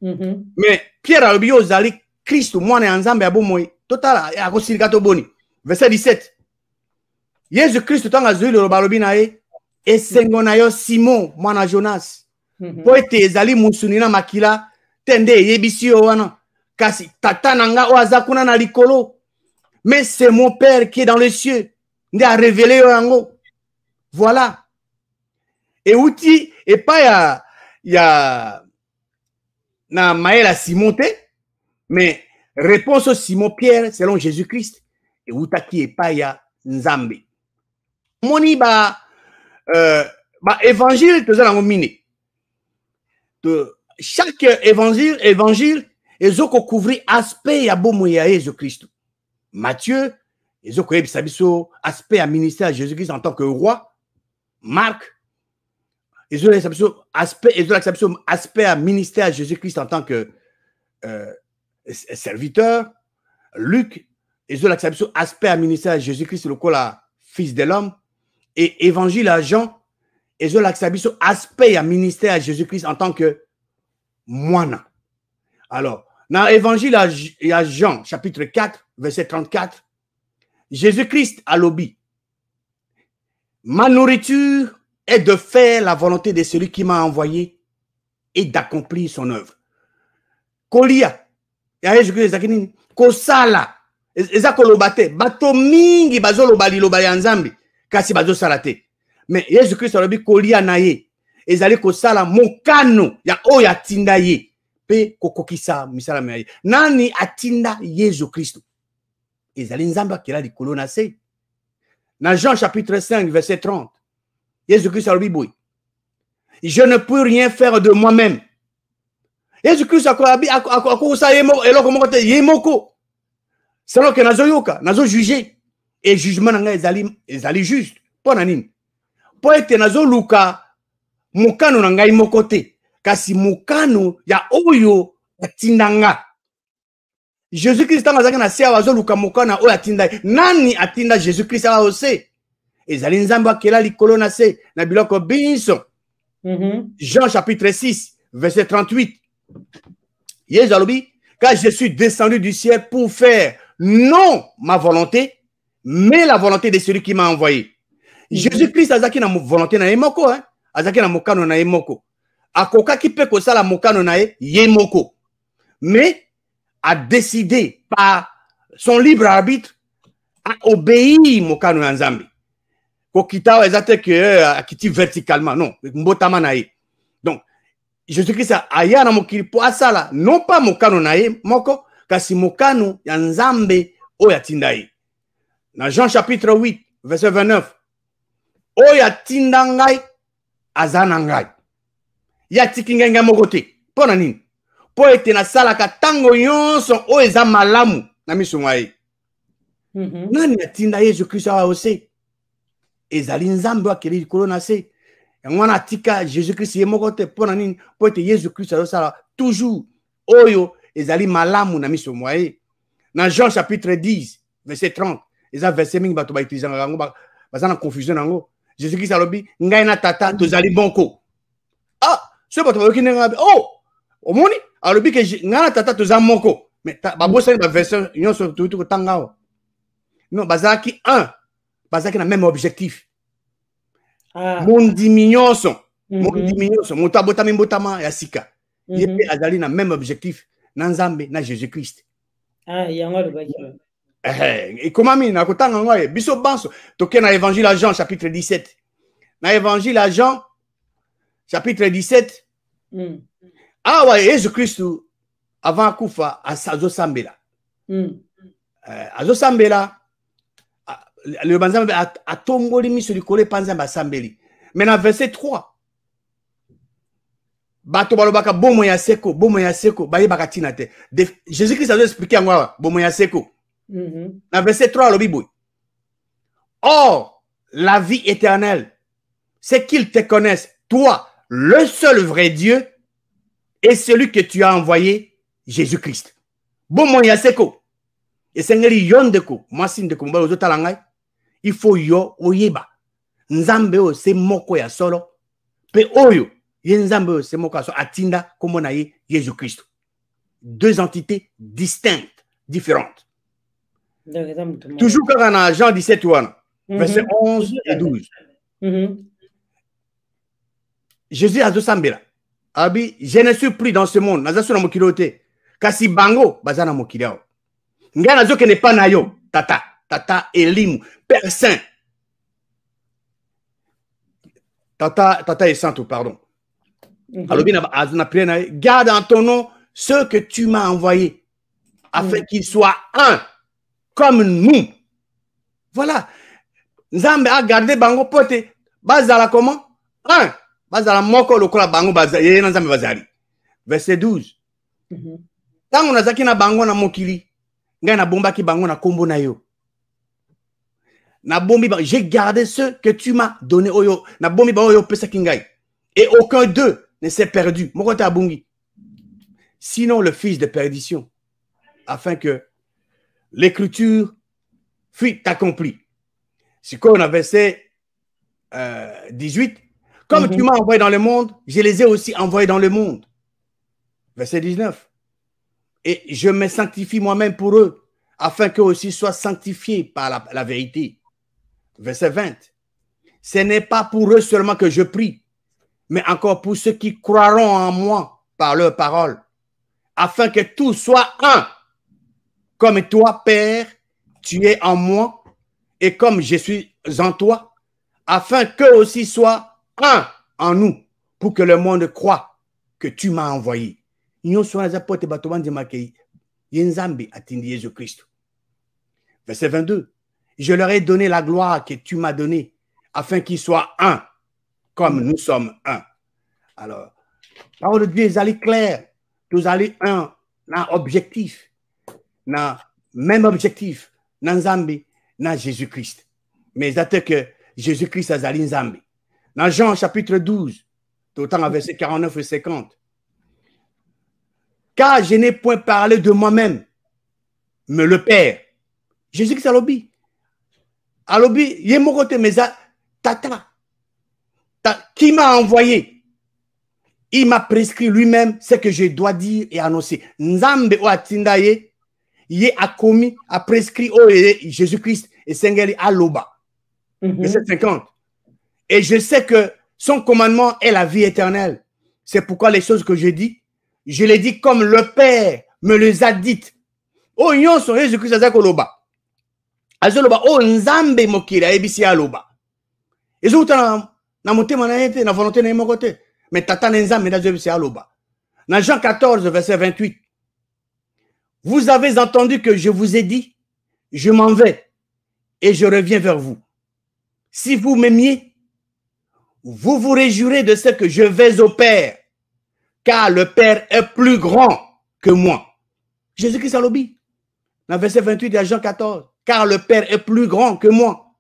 Mais Pierre a yo zali Christ, moi n'enzambo ya bomoy. Total a silika to boni. Verset 17. Jésus-Christ tant a zuli le balobi na e et sengonayo Simon mwana Jonas po ete ezali musunina makila tende yebisi yo wana kasi tata nanga o azakuna na likolo mais c'est mon Père qui est dans les cieux nde a révélé yo yango voilà et outi et pas ya na maela Simon te mais réponse au Simon Pierre selon Jésus-Christ et outaki et pas ya Nzambe moni ba évangile chaque évangile ils ont couvert aspect ya bomo ya Jésus-Christ. Matthieu ils ont couvert aspect à ministère à Jésus-Christ en tant que roi. Marc ils ont aspect à ministère à Jésus-Christ en tant que serviteur. Luc ils ont aspect à ministère à Jésus-Christ le fils de l'homme. Et évangile à Jean, ils ont l'accepté aspect à ministère à Jésus-Christ en tant que moine. Alors, dans l'évangile à Jean, chapitre 4, verset 34, Jésus-Christ a l'obi. Ma nourriture est de faire la volonté de celui qui m'a envoyé et d'accomplir son œuvre. Kolia, Jésus-Christ, Kosala, Ezakolobate, Bato mingi bazolo bali lobali anzambi. Kasi bazo salate. Mais Jésus-Christ a dit kolia na ye. Ezali ko sala mokano ya oyo atinda ye. Pe kokokisa misala me ye. Nani atinda Jésus-Christ? Ezali nzamba kila likolo na se. Dans Jean chapitre 5 verset 30. Jésus-Christ a dit boy. Je ne peux rien faire de moi-même. Jésus-Christ a dit akosa yemo eloko moko te yemoko. Selon que nazo yoka, nazo juger. Et jugement nanga ezali juste. Pour nanini. Pour ete nazo luka mukano nanga imoko te. Kasi mukano ya oyo atindanga. Jésus-Christ tanga na sia wazo luka mukana oyo atinda. Nani atinda Jésus-Christ a ose? Ezali nzambe akela likolo na se na biloko binso. Jean chapitre 6 verset 38. Jésus alobi car je suis descendu du ciel pour faire non ma volonté mais la volonté de celui qui m'a envoyé. Jésus-Christ azaki na volonté na yemoko, hein? Azaki na mokano na yemoko. Akoka ki pe kosala mokano na yemoko. Mais a décidé par son libre arbitre à obéir mokano na Nzambe. Kokita ezate que akiti verticalement non, mbotama na ye. Donc Jésus-Christ a aya na mokili po asala non pas mokano na yemoko, kasi mokano ya Nzambe oyo atinda ye. Dans Jean chapitre 8, verset 29. Oya tindangai azanangai. Ya tikinga nga mokote. Pona nini? Po ete na sala ka tango yonso o eza malamu na miso ngai. Nani atinda Yesu Kristo awa ose? Ezali nzambe akeli likolo na se. Ngwana tika Jésus Christ ye mokote pona nini? Po ete Yesu Kristo azosala toujours oyo ezali malamu na miso ngai. Dans Jean chapitre 10 verset 30, eza verset mingi bato ba utiliser ngango baza na confusion nango. Jésus Christ alobi ngai na tata tozali bonko. Ah, ce bato ba yokinga oh, omoni alobi ke ngai na tata tozali moko. Mais ba bosa ba verset nyonso tout ko tangao. Non, bazaki un, bazaki na même objectif. Mon diminution, mon tabotami mbotama ya sika. Yepe azali na même objectif na Nzambe na Jésus Christ. Ah, yango le baki. Et comment mina kotanga ngoye biso banso toke na évangile à Jean chapitre 17. Na évangile à Jean chapitre 17. Ah ouais, Jésus Christ avant kufa azo sambela. Azo sambela le banzambe a tongoli miso likole panzamba sambeli. Mais na verset 3 bato balobaka bomo ya seko baye bakatina te. Jésus Christ a expliqué ngwa bomo ya seko. Na verset 3 lobi boy. Or la vie éternelle c'est qu'ils te connaissent toi le seul vrai Dieu et celui que tu as envoyé Jésus Christ. Bomo ya seko. Et sengeli yondeko mwasi ndeko mbalo zotala ngai. Il faut yo oyeba. Nzambe o se moko ya solo. Pe oyo ye nzambe o se moko ya solo atinda komona ye Jésus Christ. Deux entités distinctes, différentes. Toujours quand on a Jean 17 verset 11 et 12. Jésus a deux sambela. Abi, je ne suis plus dans ce monde. Nazasu na mokilote. Kasi bango bazana mokilao. Nga nazo ke ne pas na yo. Tata Elimu. Père Saint. Tata est saint, pardon. Alors, garde en ton nom ceux que tu m'as envoyés, afin qu'ils soient un, comme nous. Voilà. Nzambe a gardé bango pote. Bazala comment? Un. Bazala moko lokola bango bazali. Nzambe bazali. Verset 12. Tango nazaki na bango na mokili. Nga na bomba ki bango na kombo na yo. J'ai gardé ceux que tu m'as donné. Et aucun d'eux ne s'est perdu. Sinon le fils de perdition, afin que l'écriture fût accomplie. C'est quoi on a verset 18. Comme tu m'as envoyé dans le monde, je les ai aussi envoyés dans le monde. Verset 19. Et je me sanctifie moi-même pour eux, afin qu'eux aussi soient sanctifiés par la vérité. Verset 20. Ce n'est pas pour eux seulement que je prie, mais encore pour ceux qui croiront en moi par leur parole, afin que tout soit un. Comme toi, Père, tu es en moi, et comme je suis en toi, afin qu'eux aussi soient un en nous, pour que le monde croie que tu m'as envoyé. Verset 22. Je leur ai donné la gloire que tu m'as donnée, afin qu'ils soient un, comme nous sommes un. Alors, la parole de Dieu est allée claire. Nous allons un, un objectif, un même objectif, dans Nzambe, dans Jésus-Christ. Mais c'est que Jésus-Christ a zali Nzambe. Dans Jean chapitre 12, tout le temps verset 49 et 50. Car je n'ai point parlé de moi-même, mais le Père. Jésus-Christ a l'obéi. Alobi, yemokote meza tata. Qui m'a envoyé? Il m'a prescrit lui-même ce que je dois dire et annoncer. Nzambe o atinda ye a commis, a prescrit Jésus-Christ et Sengeli aloba. Verset 50. Et je sais que son commandement est la vie éternelle. C'est pourquoi les choses que je dis, je les dis comme le Père me les a dites. Oh, yon son Jésus-Christ a koloba. Azoloba o nzambe mokili ayebisi aloba. Ezouta na motema na yete na volonté na yemokote. Mais tata na nzambe na ayebisi aloba. Dans Jean 14 verset 28. Vous avez entendu que je vous ai dit, je m'en vais et je reviens vers vous. Si vous m'aimiez, vous vous réjouirez de ce que je vais au Père, car le Père est plus grand que moi. Jésus-Christ a l'obéi. Dans verset 28 de Jean 14, car le Père est plus grand que moi.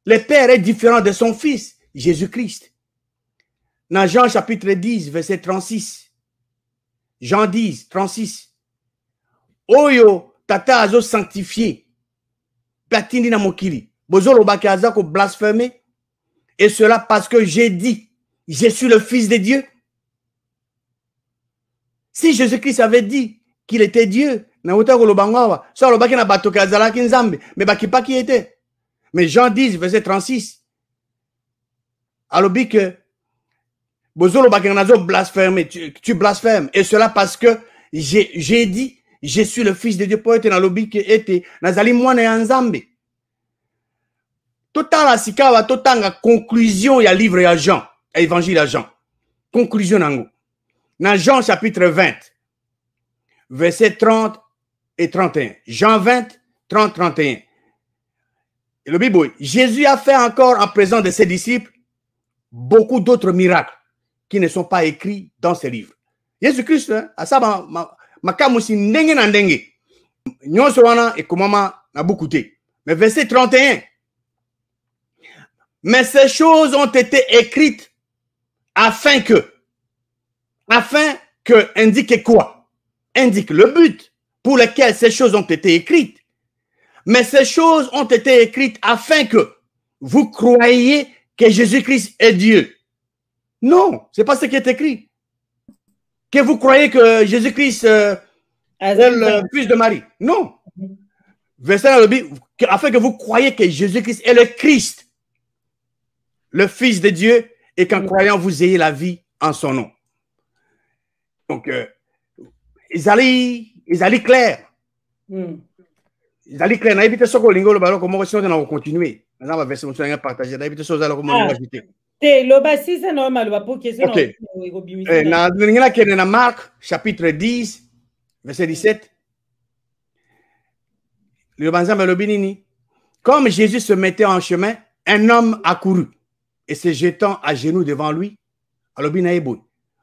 Le Père est différent de son Fils, Jésus-Christ. Dans Jean chapitre 10, verset 36, Jean 10, 36, Oyo tata azo sanctifié, platini na mokili, bozo lobaki aza ko blasphémer, et cela parce que j'ai dit, je suis le Fils de Dieu. Si Jésus-Christ avait dit qu'il était Dieu, mais Jean 10, verset 36, alors que tu blasphèmes, et cela parce que j'ai dit, je suis le Fils de Dieu, pour être dans l'obéi que était nazali mwana ya nzambe. Totala sikawa totanga conclusion ya livre ya Jean, évangile à Jean. Conclusion nango. Dans Jean chapitre 20, verset 30 et 31. Jean 20, 30, 31. Et le Bible, Jésus a fait encore en présence de ses disciples beaucoup d'autres miracles qui ne sont pas écrits dans ces livres. Jésus-Christ, à ça, makamusi ndenge na ndenge. Nyonso wana et komama na bukute. Mais verset 31. Mais ces choses ont été écrites afin que, indique quoi? Indique le but pour lequel ces choses ont été écrites. Mais ces choses ont été écrites afin que vous croyiez que Jésus-Christ est Dieu. Non, c'est pas ce qui est écrit. Que vous croyez que Jésus-Christ est le fils de Marie. Non. Verset le Bible, afin que vous croyiez que Jésus-Christ est le Christ, le Fils de Dieu, et qu'en croyant, vous ayez la vie en son nom. Donc, ils allaient clair. Ils allaient clair. N'a évité ce qu'on lingo le ballon, comment on va continuer. Maintenant, on va verser mon soin à partager. N'a évité ce qu'on va ajouter. Ok. Dans Marc, chapitre 10, verset 17. Comme Jésus se mettait en chemin, un homme accourut et se jetant à genoux devant lui, alors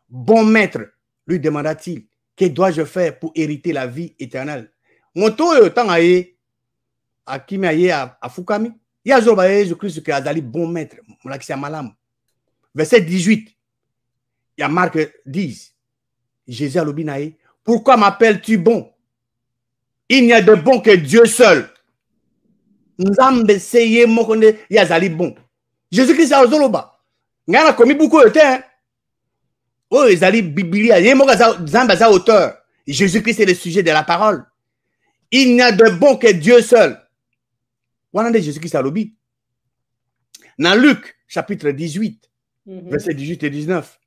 bon maître, lui demanda-t-il, que dois-je faire pour hériter la vie éternelle? Moto yotan aye akimi aye a fukami ya zoba Jésus-Christ que azali bon maître mulakisi malam. Verset 18. Il y a Marc 10. Jésus a l'obinaye, pourquoi m'appelles-tu bon? Il n'y a de bon que Dieu seul. Nzambe seye mokonde yazali bon. Jésus-Christ a zoloba. Ngana komi beaucoup de temps. Oh, ils allaient Biblia. Zamba auteur. Jésus-Christ est le sujet de la parole. Il n'y a de bon que Dieu seul. Voilà Jésus-Christ a l'obi. Dans Luc, chapitre 18, versets 18 et 19.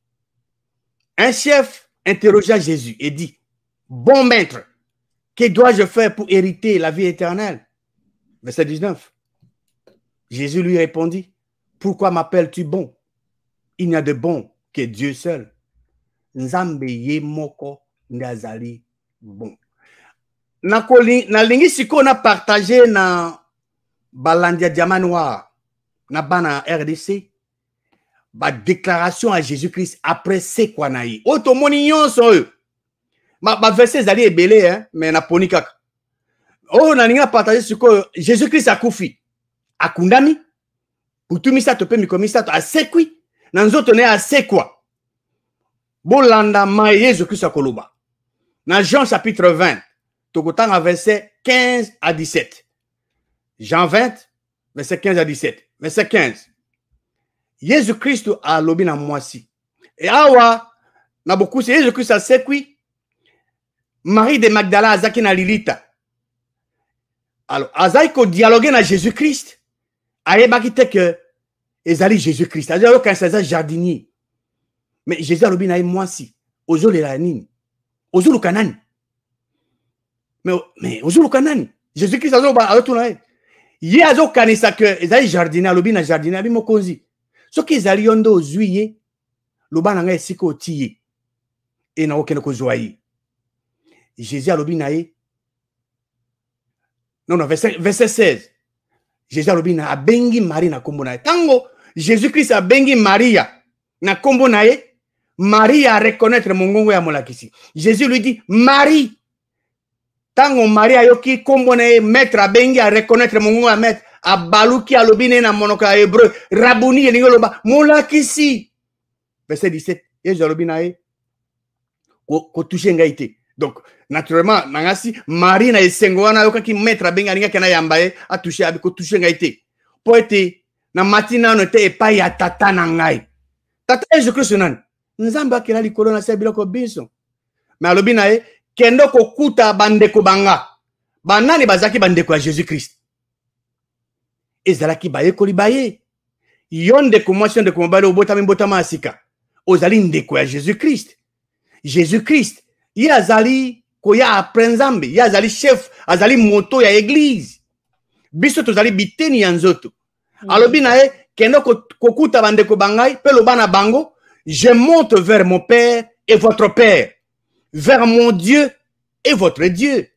Un chef interrogea Jésus et dit, bon maître, que dois-je faire pour hériter la vie éternelle? Verset 19. Jésus lui répondit, pourquoi m'appelles-tu bon? Il n'y a de bon que Dieu seul. Nzambe ye moko ndazali bon. Na lingi siko na partagé na balandia diamant noir na bana RDC ba déclaration à Jésus-Christ après c'est quoi naï. Otomoni nyonso yo. Ma verset zali ebele hein mais na poni kaka. Oh na lingi na partagé siko Jésus-Christ a kufi. Akundami putumisa to pe mikomisa to asekwi na nzoto ne asekwa. Bolanda ma Jésus-Christ akoloba. Dans Jean chapitre 20, tokotanga verset 15 à 17. Jean 20, verset 15 à 17. Verset 15. Jésus-Christ a lobi na mwasi. Et awa, na beaucoup, c'est Jésus-Christ a sekwi. Marie de Magdala azaki na Lilita. Alors, azaiko dialoguer na Jésus-Christ. Ayebaki te que ezali Jésus-Christ. Alors, quand c'est jardinier. Mais Jésus a lobi na mwasi. Ozo le la nini. Ozo le kanani. Mais ozo le kanani. Jésus-Christ a zoba a retourné. Ye azo kanisa que ezali jardinier lobi na jardinier bi mokonzi. Soki ezali yondo ozuiye loba na ngai siko tiye. Et na okene ko zoayi. Jésus a lobi na ye. Non, verset 16. Jésus a lobi na abengi Marie na kombo na ye. Tango Jésus-Christ a bengi Maria na kombo na ye, Marie a reconnaître mongongo ya molakisi. Jésus lui dit Marie. Tango Marie a yoki kombo na ye, maître a bengi a reconnaître mongongo ya maître, a baluki a lobine na monoka hébreu, Rabouni ye ningoloba molakisi. Verset 17. Yesu alobi na ye ko toucher ngai te. Donc naturellement nangasi Marie na esengo wana yokaki maître a bengi alinga kana yamba ye a toucher abi ko toucher ngai te. Po ete na matina no te epai ya tata na ngai. Tata Jésus-Christ nani? Nzamba kela likolo na se biloko biso. Mais alobi na ye kendo kokuta bandeko banga. Banani bazaki bandeko ya Jésus-Christ. Ezalaki baye koli baye. Yonde ko mwasi ndeko mobale obota mbotama asika. Ozali ndeko ya Jésus-Christ. Jésus-Christ, ye azali koya aprenzambe, ye azali chef, azali moto ya église. Biso tozali biteni ya nzoto. Alobi na ye kendo kokuta bandeko bangai pe lobana bango, je monte vers mon père et votre père, vers mon Dieu et votre Dieu.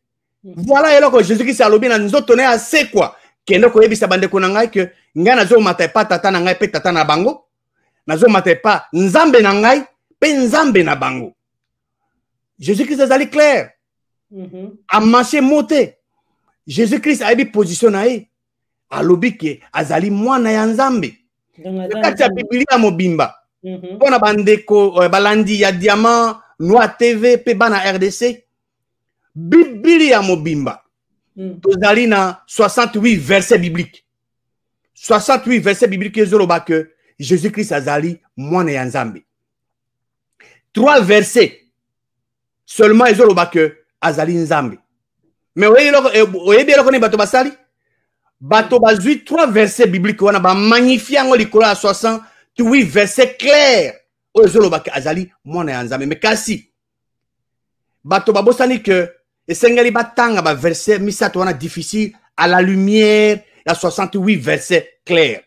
Voilà eloko Jésus-Christ alobi na nzoto na ase quoi. Kendo koyebisa bandeko na ngai ke ngai nazo mata pa tata na ngai pe tata na bango. Nazo mata pa nzambe na ngai pe nzambe na bango. Jésus-Christ azali clair. A marché monté. Jésus-Christ a eu position na ye. Alobi ke azali mwana ya nzambe. Kati ya Biblia mobimba. Pona bandeko balandi ya Diamant, Noir TV pe bana RDC. Biblia mobimba. Tozali na 68 versets bibliques. 68 versets bibliques ezoloba que Jésus-Christ azali mwana ya nzambe. 3 versets seulement ezoloba que azali nzambe. Mais oyebi eloko ni bato basali? Bato bazui 3 versets bibliques wana ba magnifier ngo likolo ya 68 versets clairs. Ezoloba que azali mwana ya nzambe. Mais kasi bato babosani que esengeli batanga ba verset misato wana difficile à la lumière ya 68 versets clairs.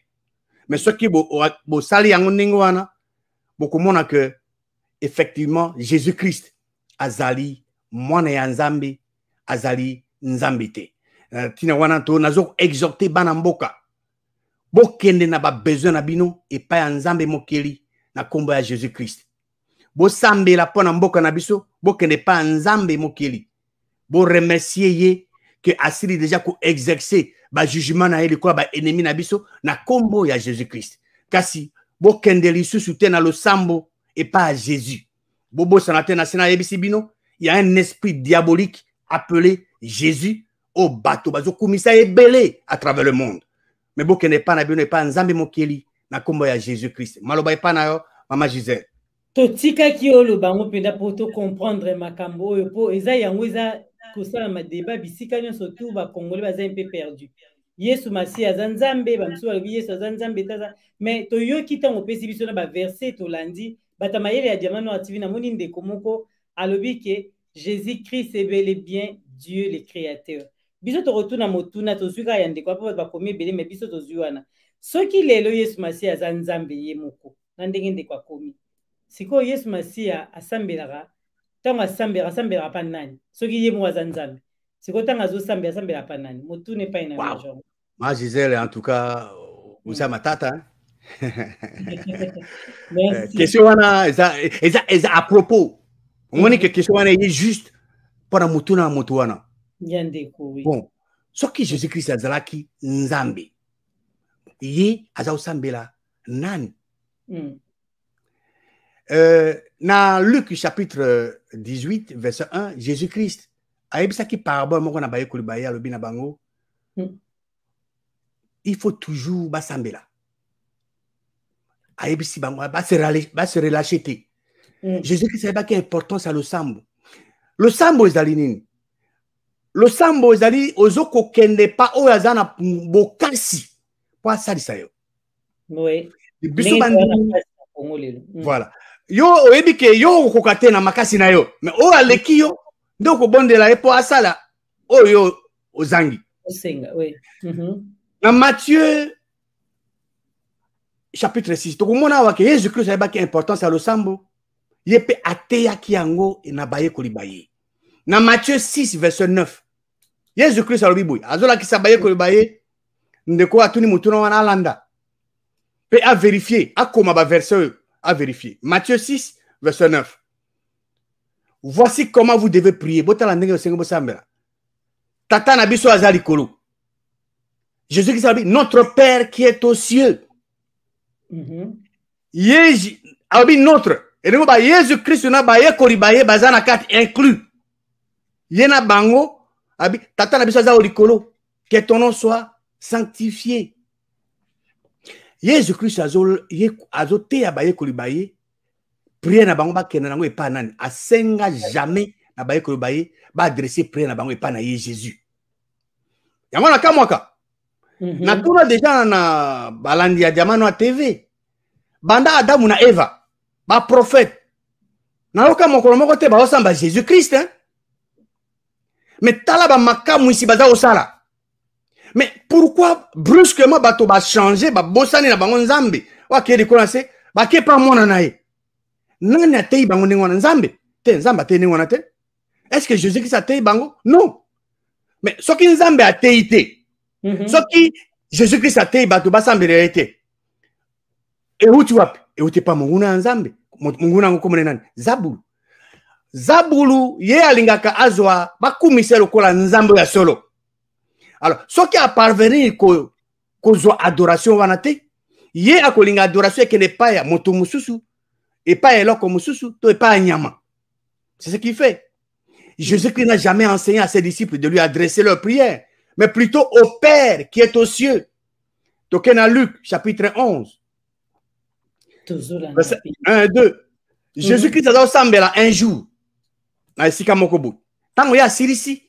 Mais ce qui bo sali yango ningo wana bokomona que effectivement Jésus-Christ azali mwana ya nzambe, azali nzambe te. Tina wana to nazo exhorter bana mboka bokende na ba besoin na bino epai ya nzambe mokeli na kombo ya Jésus-Christ. Bo sambela pona mboka na biso bokende pa nzambe mokeli. Bo remercier ye que asili déjà ko exercer ba jugement na ele ko ba ennemi na biso na kombo ya Jésus-Christ. Kasi bokende lisusu te na losambo epai ya Jésus. Bobo sanate na sena yebisi bino, il y a un esprit diabolique appelé Jésus au bateau bazo kumisa ebele à travers le monde. Mais boke ne pas na bino pas nzambe mokeli na kombo ya Jésus-Christ. Maloba pa na yo mama Gisèle. Totika ki olo bango penda pour to comprendre makambo oyo po eza yango eza kosala ma débat bisika nyonso tout ba congolais baza un peu perdu. Yesu Masi azanzambe ba msu balobi Yesu azanzambe taza mais to yo kita ngopesi biso na ba verset to landi batamayele ya Diamant Noir TV na moni ndeko moko alobi ke Jésus-Christ est bel et bien Dieu le créateur. Biso to retourna motuna to zuka ya ndeko pa ba komi belé mais biso to zuwana. Soki lelo Yesu Masi azanzambe ye moko na ndenge ndeko akomi. Siko Yesu Masi asambelaka tango asambelaka pa nani. Soki ye mo azanzambe. Siko tango azosambela asambela pa nani. Motune pa ina genre. Ma Gisèle en tout cas vous avez matata hein. Question wana eza à propos. On dit que question wana est juste pour la mutuna mutuana. Oui. Bon, ce qui Jésus-Christ azalaki nzambe. Ye aza osambela nani. Na Luc chapitre 18 verset 1, Jésus-Christ a ebisaki parabole moko na baye kolibaye alobi na bango. Il faut toujours basambela. Aebisi bango ba se relâcher te. Jésus-Christ a baki importance à le sambo. Le sambo ezali nini? Le sambo ezali ozoko kende pa oyo azana bokasi po asalisa yo. Oui. Biso bandi. Voilà. Yo oyebi ke yo okokate na makasi na yo, mais oyo aleki yo ndoko bondela ye po asala oyo ozangi. Osenga, oui. Na Matthieu chapitre 6, tokomona wa ke Jésus-Christ a baki importance à le sambo. Yepe ateyaki yango na baye kolibaye. Na Matthieu 6 verset 9. Jésus-Christ alobi boy azola ki sabaye kolibaye ndeko atuni mutuna wana alanda. Et à vérifier, à comment verset à vérifier. Matthieu 6, verset 9. Voici comment vous devez prier. Tata nabiso azali kolo. Jésus-Christ a dit, notre Père qui est aux cieux. Notre. Et nous, Jésus-Christ, n'a pas yé bazana kat inclus. Yena bango, tata nabiso azali kolo. Que ton nom soit sanctifié. Jésus-Christ azote abaye kolibaye. Prière na bango ba kenango et pas nani. Asenga jamais abaye kolibaye ba adresser prière na bango et pas na Jésus. Yango na kamwaka. Na tuna déjà na balandi ya Diamant Noir TV. Banda Adamu na Eva. Ba prophète. Na loka mokolo moko te ba osamba Jésus-Christ hein. Mais tala ba makamu ici baza osala. Mais pourquoi brusquement bato ba changer ba bosani na bango nzambe? Wa ke dikolanse ba ke pa mona nae. Nani atei bango ningwana nzambe? Te nzamba te ningwana te. Est-ce que Jésus-Christ atei bango? Non. Mais ce qui nzambe atei te. Ce qui Jésus-Christ atei bato basambele ete. Et où tu vas? Et où tu pas munguna nzambe? Munguna ngoko nani? Zabulu. Zabulu ye alingaka azwa bakumise lokola nzambe ya solo. Alors, ce qui a parvenu kozwa adoration wanate, ye akolinga adoration qui n'est pas ya moto mususu et pas eloko mususu, to et pas nyama. C'est ce qu'il fait. Jésus-Christ n'a jamais enseigné à ses disciples de lui adresser leur prière, mais plutôt au Père qui est aux cieux. Tokena Luc, chapitre 11. Verset 1 et 2. Jésus-Christ a sambela un jour. Na esika mokobu. Tango ya sirisi.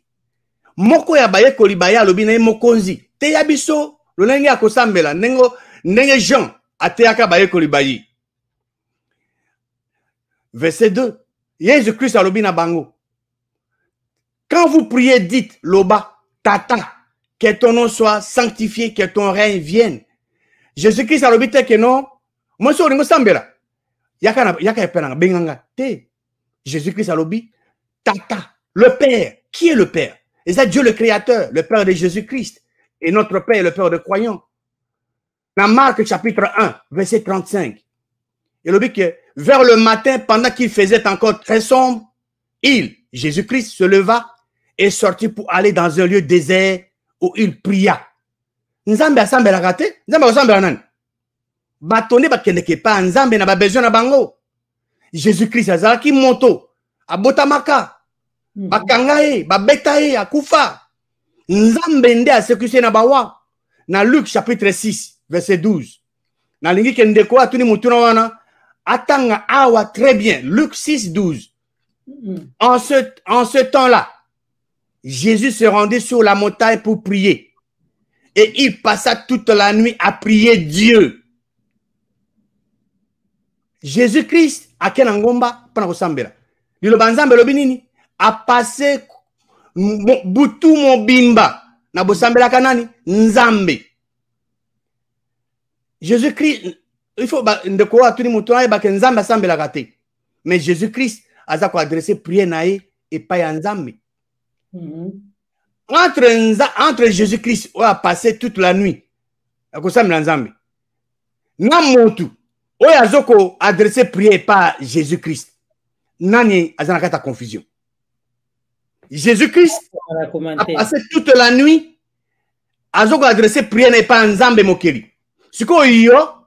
Moko ya baye kolibaya lobina mokonzi. Te ya biso lolenge ya kosambela ndenge Jean ateyaka baye kolibayi. Verset 2. Jésus-Christ a lobina bango. Quand vous priez, dites loba, tata, que ton nom soit sanctifié, que ton règne vienne. Jésus-Christ a lobité que non. Moi so ringo sambela. Yaka epena benganga te. Jésus-Christ a lobi tata, le Père. Qui est le Père? Et c'est Dieu le Créateur, le Père de Jésus-Christ. Et notre Père est le Père de croyants. Dans Marc chapitre 1, verset 35. Il dit que vers le matin, pendant qu'il faisait encore très sombre, Jésus-Christ, se leva et sortit pour aller dans un lieu désert où il pria. Nzambe asambe la gâte, Nzambe asambe la nan. Batone bakendeke pa Nzambe na ba besoin na bango. Jésus-Christ azalaki moto, abotamaka. Bakangae, babetae, akufa. Nzambe nde asekuse na bawa. Na Luc chapitre 6, verset 12. Na lingi kendeko atuni mutuna wana. Atanga awa très bien. Luc 6, 12. En ce temps-là, Jésus se rendit sur la montagne pour prier. Et il passa toute la nuit à prier Dieu. Jésus-Christ, a kenangomba, pana sambela. Lilo banzambe lobinini. A passé butu mobimba na bosambela kanani nzambe. Jésus-Christ, il faut ndeko atuni mutu na ba nzambe asambela kate. Mais Jésus-Christ aza ko adresser prière nae et pas ya nzambe. Entre Jésus-Christ on a passé toute la nuit a ko sambela nzambe. Na mutu o azoko adresser prière pas Jésus-Christ. Nani azana kata confusion. Jésus-Christ a passé toute la nuit à adresser prière n'est pas Nzambe mokeli. Siko yo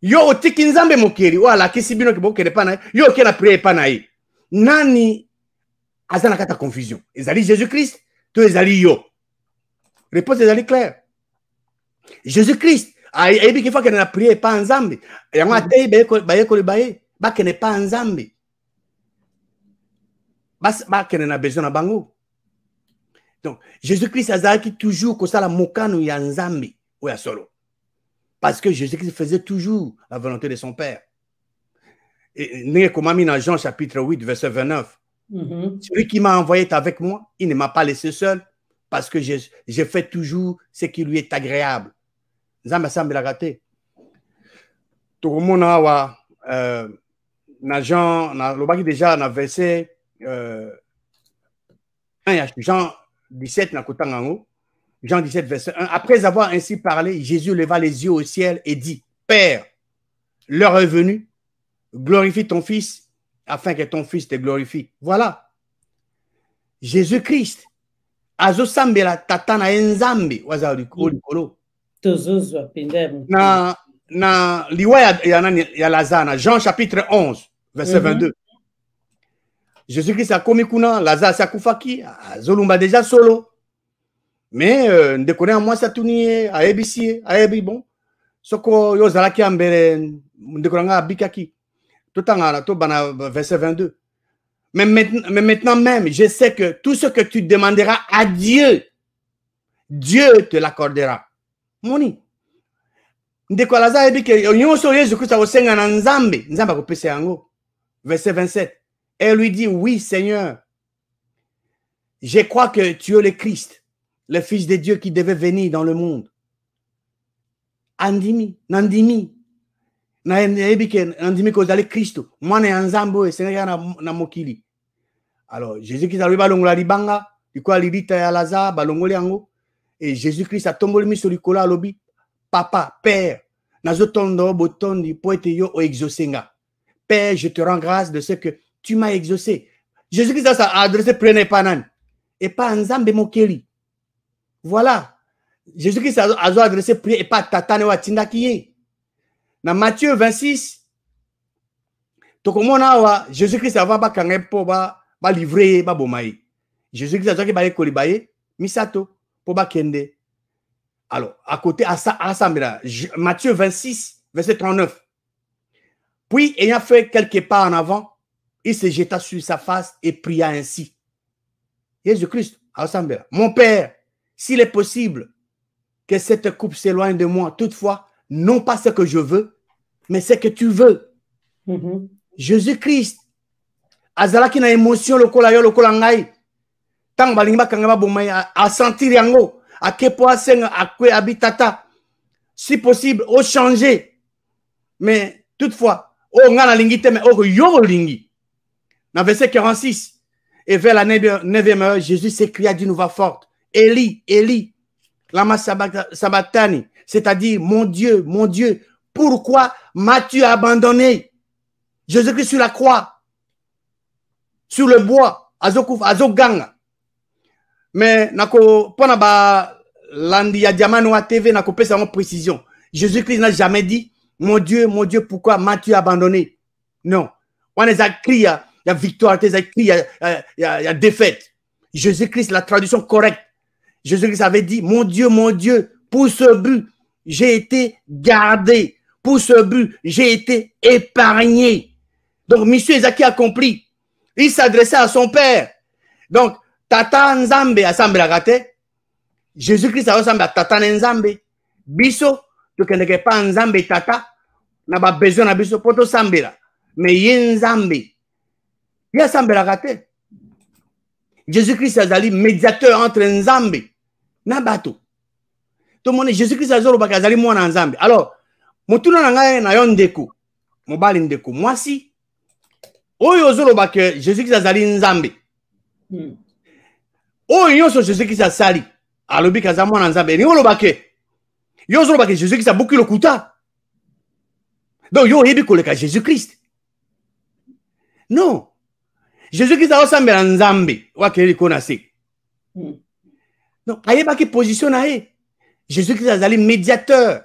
otiki Nzambe mokeli ou ala kisibino ke bokele pa na yo ke na prière pa na ye. Nani azana kata confusion. Ezali Jésus-Christ, to ezali yo. Réponse ezali claire. Jésus-Christ a ebi ki fa ke na prière pa Nzambe. Yango atei baye ko ba ke ne pa Nzambe. Donc, Jésus-Christ a toujours que ça la mokano ya nzambe ou ya solo. Parce que Jésus-Christ faisait toujours la volonté de son Père. Et n'est comme mis dans Jean chapitre 8, verset 29. Celui qui m'a envoyé est avec moi, il ne m'a pas laissé seul parce que j'ai fait toujours ce qui lui est agréable. Nzambe semble la rater. Tout le monde a na Jean, na lobaki déjà na verset Jean 17, Jean 17, verset 1. Après avoir ainsi parlé, Jésus leva les yeux au ciel et dit, Père, l'heure est venue, glorifie ton Fils, afin que ton Fils te glorifie. Voilà. Jésus-Christ, azosambela tata na enzambe waza likolo. Tozozwa penda. Na liwa ya Lazare, Jean chapitre 11, verset 22. Jésus-Christ a commis kuna, Lazare sakufaki, azolumba déjà solo. Mais ndeko na moi satuni a ebisi, a ebi bon. Soko yo zalaki ambere ndeko nga bikaki. Totanga to bana verset 22. Mais maintenant même, je sais que tout ce que tu demanderas à Dieu, Dieu te l'accordera. Moni. Ndeko Lazare bike yonso Jésus Christ a senga na nzambe, nzambe akopesa yango. Verset 27. Elle lui dit, oui Seigneur, je crois que tu es le Christ, le Fils de Dieu qui devait venir dans le monde. Andimi, nandimi, nandimi kozali Christo, mwana ya nzambe senga na mokili. Alors Jésus-Christ a lui balongola libanga, likwa libita ya Lazare balongoli yango, et Jésus-Christ a tomboli miso likolo alobi, Papa, Père, nazotondo botondi po ete yo o exaucenga. Père, je te rends grâce de ce que tu m'as exaucé. Jésus-Christ a adressé prenez pas nan et pas nzambe mokeli. Voilà. Jésus-Christ a adressé prière et pas tatane wa tindaki. Dans Matthieu 26, tokomona wa Jésus-Christ a ba kangé po ba livrer ba bomayi. Jésus-Christ a zaki ba ekolibaye misato po ba kende. Alors, à côté, à ça, Matthieu 26, verset 39. Puis, ayant fait quelques pas en avant, il se jeta sur sa face et pria ainsi. Jésus-Christ, mon Père, s'il est possible que cette coupe s'éloigne de moi, toutefois, non pas ce que je veux, mais ce que tu veux. Jésus-Christ, azalaki na émotion lokola yo lokola ngai, tang balinga kangaba bomai a sentir yango. À quel point c'est à quoi habitata, si possible, au changer. Mais toutefois, au ngana lingite, mais au yo lingi. Dans verset 46, et vers la 9e heure, Jésus s'écria d'une voix forte, Élie, Élie, lama sabachthani, c'est-à-dire, mon Dieu, pourquoi m'as-tu abandonné? Jésus-Christ sur la croix, sur le bois, azoganga. Mais nako pona ba landi ya diamano wa TV nako pesa en précision. Jésus-Christ n'a jamais dit mon Dieu, pourquoi m'as-tu abandonné? Non. On les a crié, il y a victoire, il y a défaite. Jésus-Christ, la traduction correcte. Jésus-Christ avait dit mon Dieu, pour ce but, j'ai été gardé. Pour ce but, j'ai été épargné. Donc, monsieur Ezaki a compris. Il s'adressait à son père. Donc, Tata Nzambe assemble gate. Jésus-Christ a ressemblé à Tata Nzambe. Biso, tu connais pas Nzambe Tata. N'a pas besoin de biso poto sambela. Mais yen Nzambe. Il a assemblé gate. Jésus-Christ a zali médiateur entre Nzambe. Nabato. Tout le monde, Jésus-Christ a zolo bakazali mwana Nzambe. Alors, mutuna nangaye na yon ndeko. Mobali ndeko. Moi si. Oyo zolo bake Jésus-Christ a zali Nzambe. Oh, yon so Jésus-Christ a sali. Alobi kazamwa na Nzambe. Ni olo bake. Yon so bake Jésus-Christ a beaucoup le kuta. Donc, yon yebi koleka Jésus-Christ. Non. Jésus-Christ a ressemblé à Nzambe. Wakeli konase. Donc, aye baki position na ye. Jésus-Christ a sali médiateur.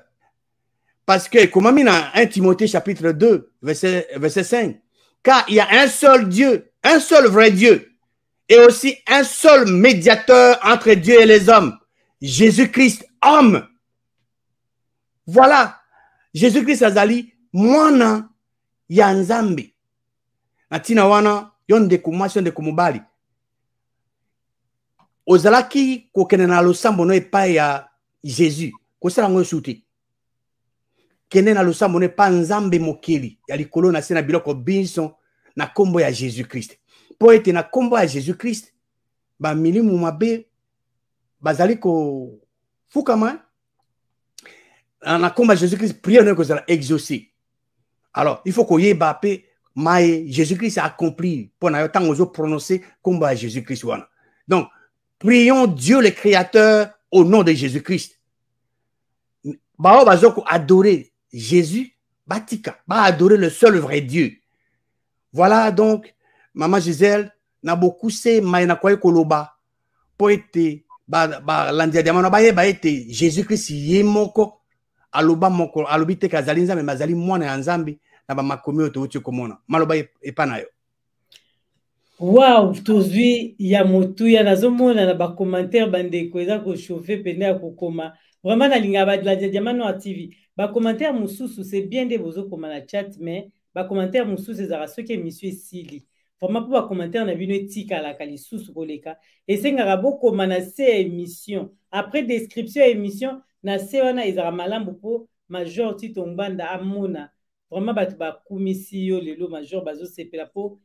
Parce que, comme on a 1 Timothée chapitre 2, verset 5. Car il y a un seul Dieu, un seul vrai Dieu. Et aussi un seul médiateur entre Dieu et les hommes. Jésus-Christ, homme. Voilà. Jésus-Christ azali, mwana ya Nzambe. Natina wana, yon de kumasi, yon de kumubali. Ozalaki, kokene na losambo no epa ya Jésus. Kosala ngo suti. Kene na losambo no epa Nzambe mokeli. Ya likolo na sena biloko binson na kombo ya Jésus-Christ. Po ete na kombo ya Jésus-Christ, ba milimu mabe, bazali ko fukama, na kombo ya Jésus-Christ, prière ne kozala exaucé. Alors, il faut qu'on y ait bappé, mais Jésus-Christ a accompli, pour na yotan ozo prononcer kombo ya Jésus-Christ wana. Donc, prions Dieu le Créateur au nom de Jésus-Christ. Bao bazoko adorer Jésus, batika, va adorer le seul vrai Dieu. Voilà donc, Maman Gisèle, n'a beaucoup c'est maïna kwa koloba, pour être, landia diamana ba été Jésus-Christ yemoko, aloba moko, alobite kazalinza me mazali mwana ya nzambi, na ba makomi oto komona. Maloba epana yo. Wow, tozwi ya motuya nazomona na ba commentaire bandeko eza ko chauffer pende ya kokoma. Vraiment nalinga ba la Diamant Noir TV. Ba commentaire mususu c'est bien de bozo koma na chat mais ba commentaire mususu ezara soki émission esili. Vraiment pour ba commentaire na bino etika la kali susu koleka. Et sengaka bokoma na se émission. Après description émission na se wana ezara malambo po Major Tito Ngbanda amona. Vraiment batu ba kumisi yo lelo Major bazo sepela po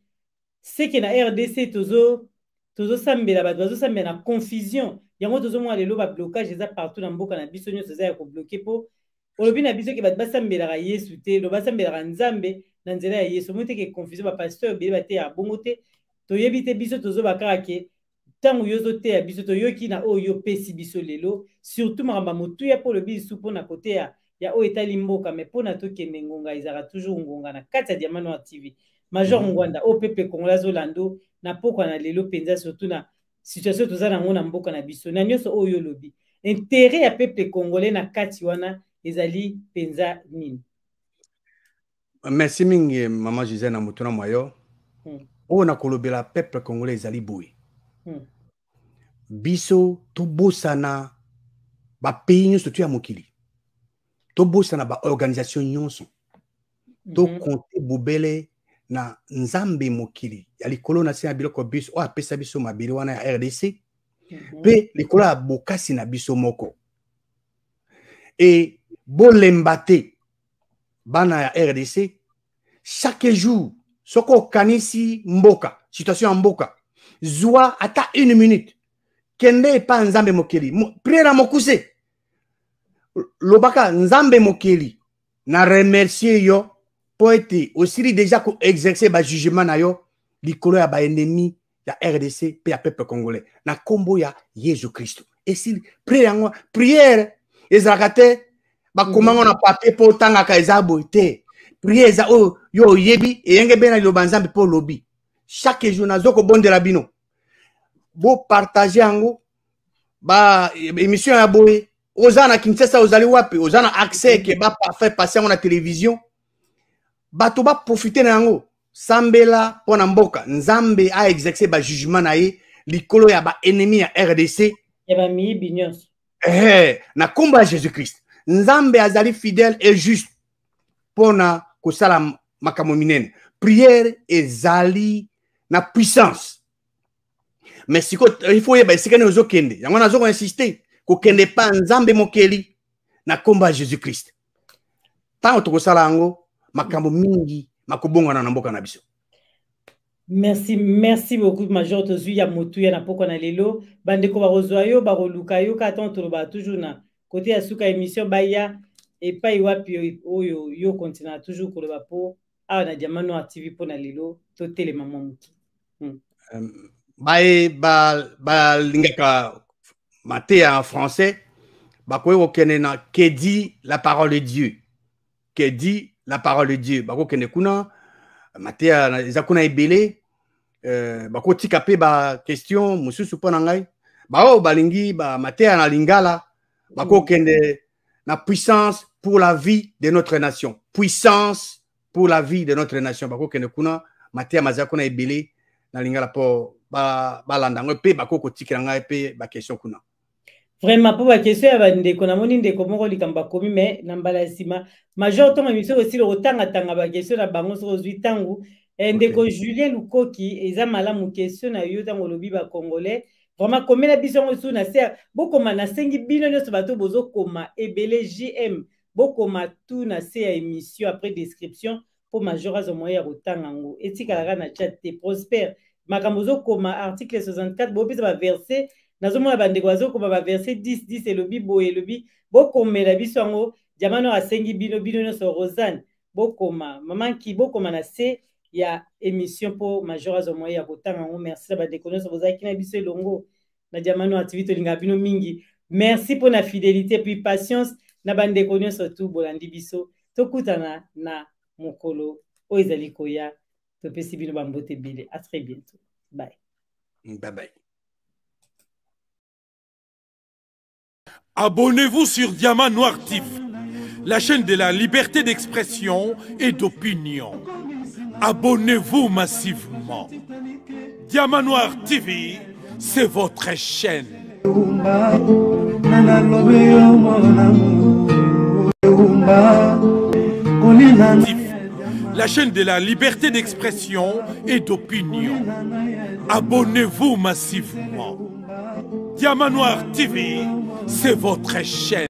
c'est que na RDC tozo sambela bato bazo sambela na confusion yango tozo mwa lelo ba blocage eza partout na mboka na biso nyonso eza ya ko bloquer po olobi na biso ke bato basambela ka Yesu te lo basambela ka Nzambe na nzela ya Yesu mote ke confusion ba pasteur be ba te ya bongo te toyebi te biso tozo bakaka ke tango yozo te ya biso toyoki na oyo pesi biso lelo surtout maramba motu ya po lobi su po na kote ya o etali mboka mais po na to kende ngonga izaka toujours ngonga na kati ya Diamant Noir TV. Major Ngwanda o pepe Congolais Zolando na poko na lelo penza surtout na situation toza na ngona mboka na biso na nyoso oyo lobi intérêt ya pepe congolais na kati wana ezali penza nini. Merci mingi Maman Gisèle na mutuna moyo. O na kolobela peuple congolais ezali boye. Biso to bosana ba pays nyonso to ya mokili. To bosana ba organisation nyonso. To compter bobele na nzambe mokili ya likolo na se na biloko biso o apesa biso mabili wana ya RDC pe likolo ya bokasi na biso moko et bolemba te bana ya RDC chaque jour soko kanisi mboka situation ya mboka zwa ata 1 minute kende pa nzambe mokili prière mokuse lobaka nzambe mokili na remercier yo poete aussi déjà ko exercer ba jugement na yo likolo ya ba ennemi ya RDC pe ya peuple congolais na kombo ya Yesu Christ. Et si prière ezalaka te ba komango na papier po tanga ka ezabo te prière eza o yo yebi eyenge bena liloba nzambe po lobi chaque jour nazoko bondela bino bo partager yango ba émission ya boye ozana Kinshasa ozali wapi ozana accès ke ba faire passer na télévision bato ba profiter na yango sambela pona mboka nzambe a exercer ba jugement na ye likolo ya ba ennemi ya RDC ya ba mi binyos na komba Jésus Christ nzambe azali fidèle et juste pona kosala makambo minene prière ezali na puissance mais siko il faut yeba sikane ozokende yango nazoko insister ko kende pa nzambe mokeli na komba Jésus Christ tango tokosala yango makambo mingi makobongana na mboka na biso. Merci beaucoup Major tozwi ya motu ya na poko na lelo bandeko barozwa yo baroluka yo ka tant toloba toujours na côté ya suka émission baya et pa iwapi oyo yo continue toujours koloba po a na Diamant Noir TV po na lelo to tele mama muki. Ba lingaka maté en français ba ko kene na que dit la parole de Dieu. Que dit la parole de Dieu. Bako kende kuna matea ezakuna ebele bako tika pe ba question mususu pona ngai bao balingi ba matea na lingala bako kende na puissance pour la vie de notre nation. Puissance pour la vie de notre nation. Bako kende kuna matea mazakuna ebele na lingala po ba landango pe bako kotikira ngai pe ba question kuna. Vraiment pour la question ya bandeko na moni ndeko moko likamba komi mais na mbala sima Major to mamiso aussi le rotanga tanga ba question na bango so 8 ans ndeko Julien Lukoki eza malamu question na yo tango lobi ba congolais vraiment comme na biso ngo na ser bokoma na sengi bino nyonso bato bozo koma ebele JM bokoma tout na se émission après description pour Major azo moya rotanga ngo etika na chat te Prosper makambo zo koma article 64 bo pisa ba verset nazomona bandeko bazokoma ba verset 10 elobi boye elobi bokomela biso yango Diamant Noir asengi bino nyonso Rosanne bokoma maman ki bokoma na se ya émission po Major azomoya ya kotanga ngo merci na bandeko nyonso bozaki na biso elongo na Diamant Noir TV tolinga bino mingi merci pour na fidélité puis patience na bandeko nyonso tout bolandi biso tokutana na mokolo oyo ezali koya topesi bino bambote ebele. À très bientôt. Bye. Bye bye. Abonnez-vous sur Diamant Noir TV, la chaîne de la liberté d'expression et d'opinion. Abonnez-vous massivement. Diamant Noir TV, c'est votre chaîne. La chaîne de la liberté d'expression et d'opinion. Abonnez-vous massivement. Diamant Noir TV, c'est votre chaîne.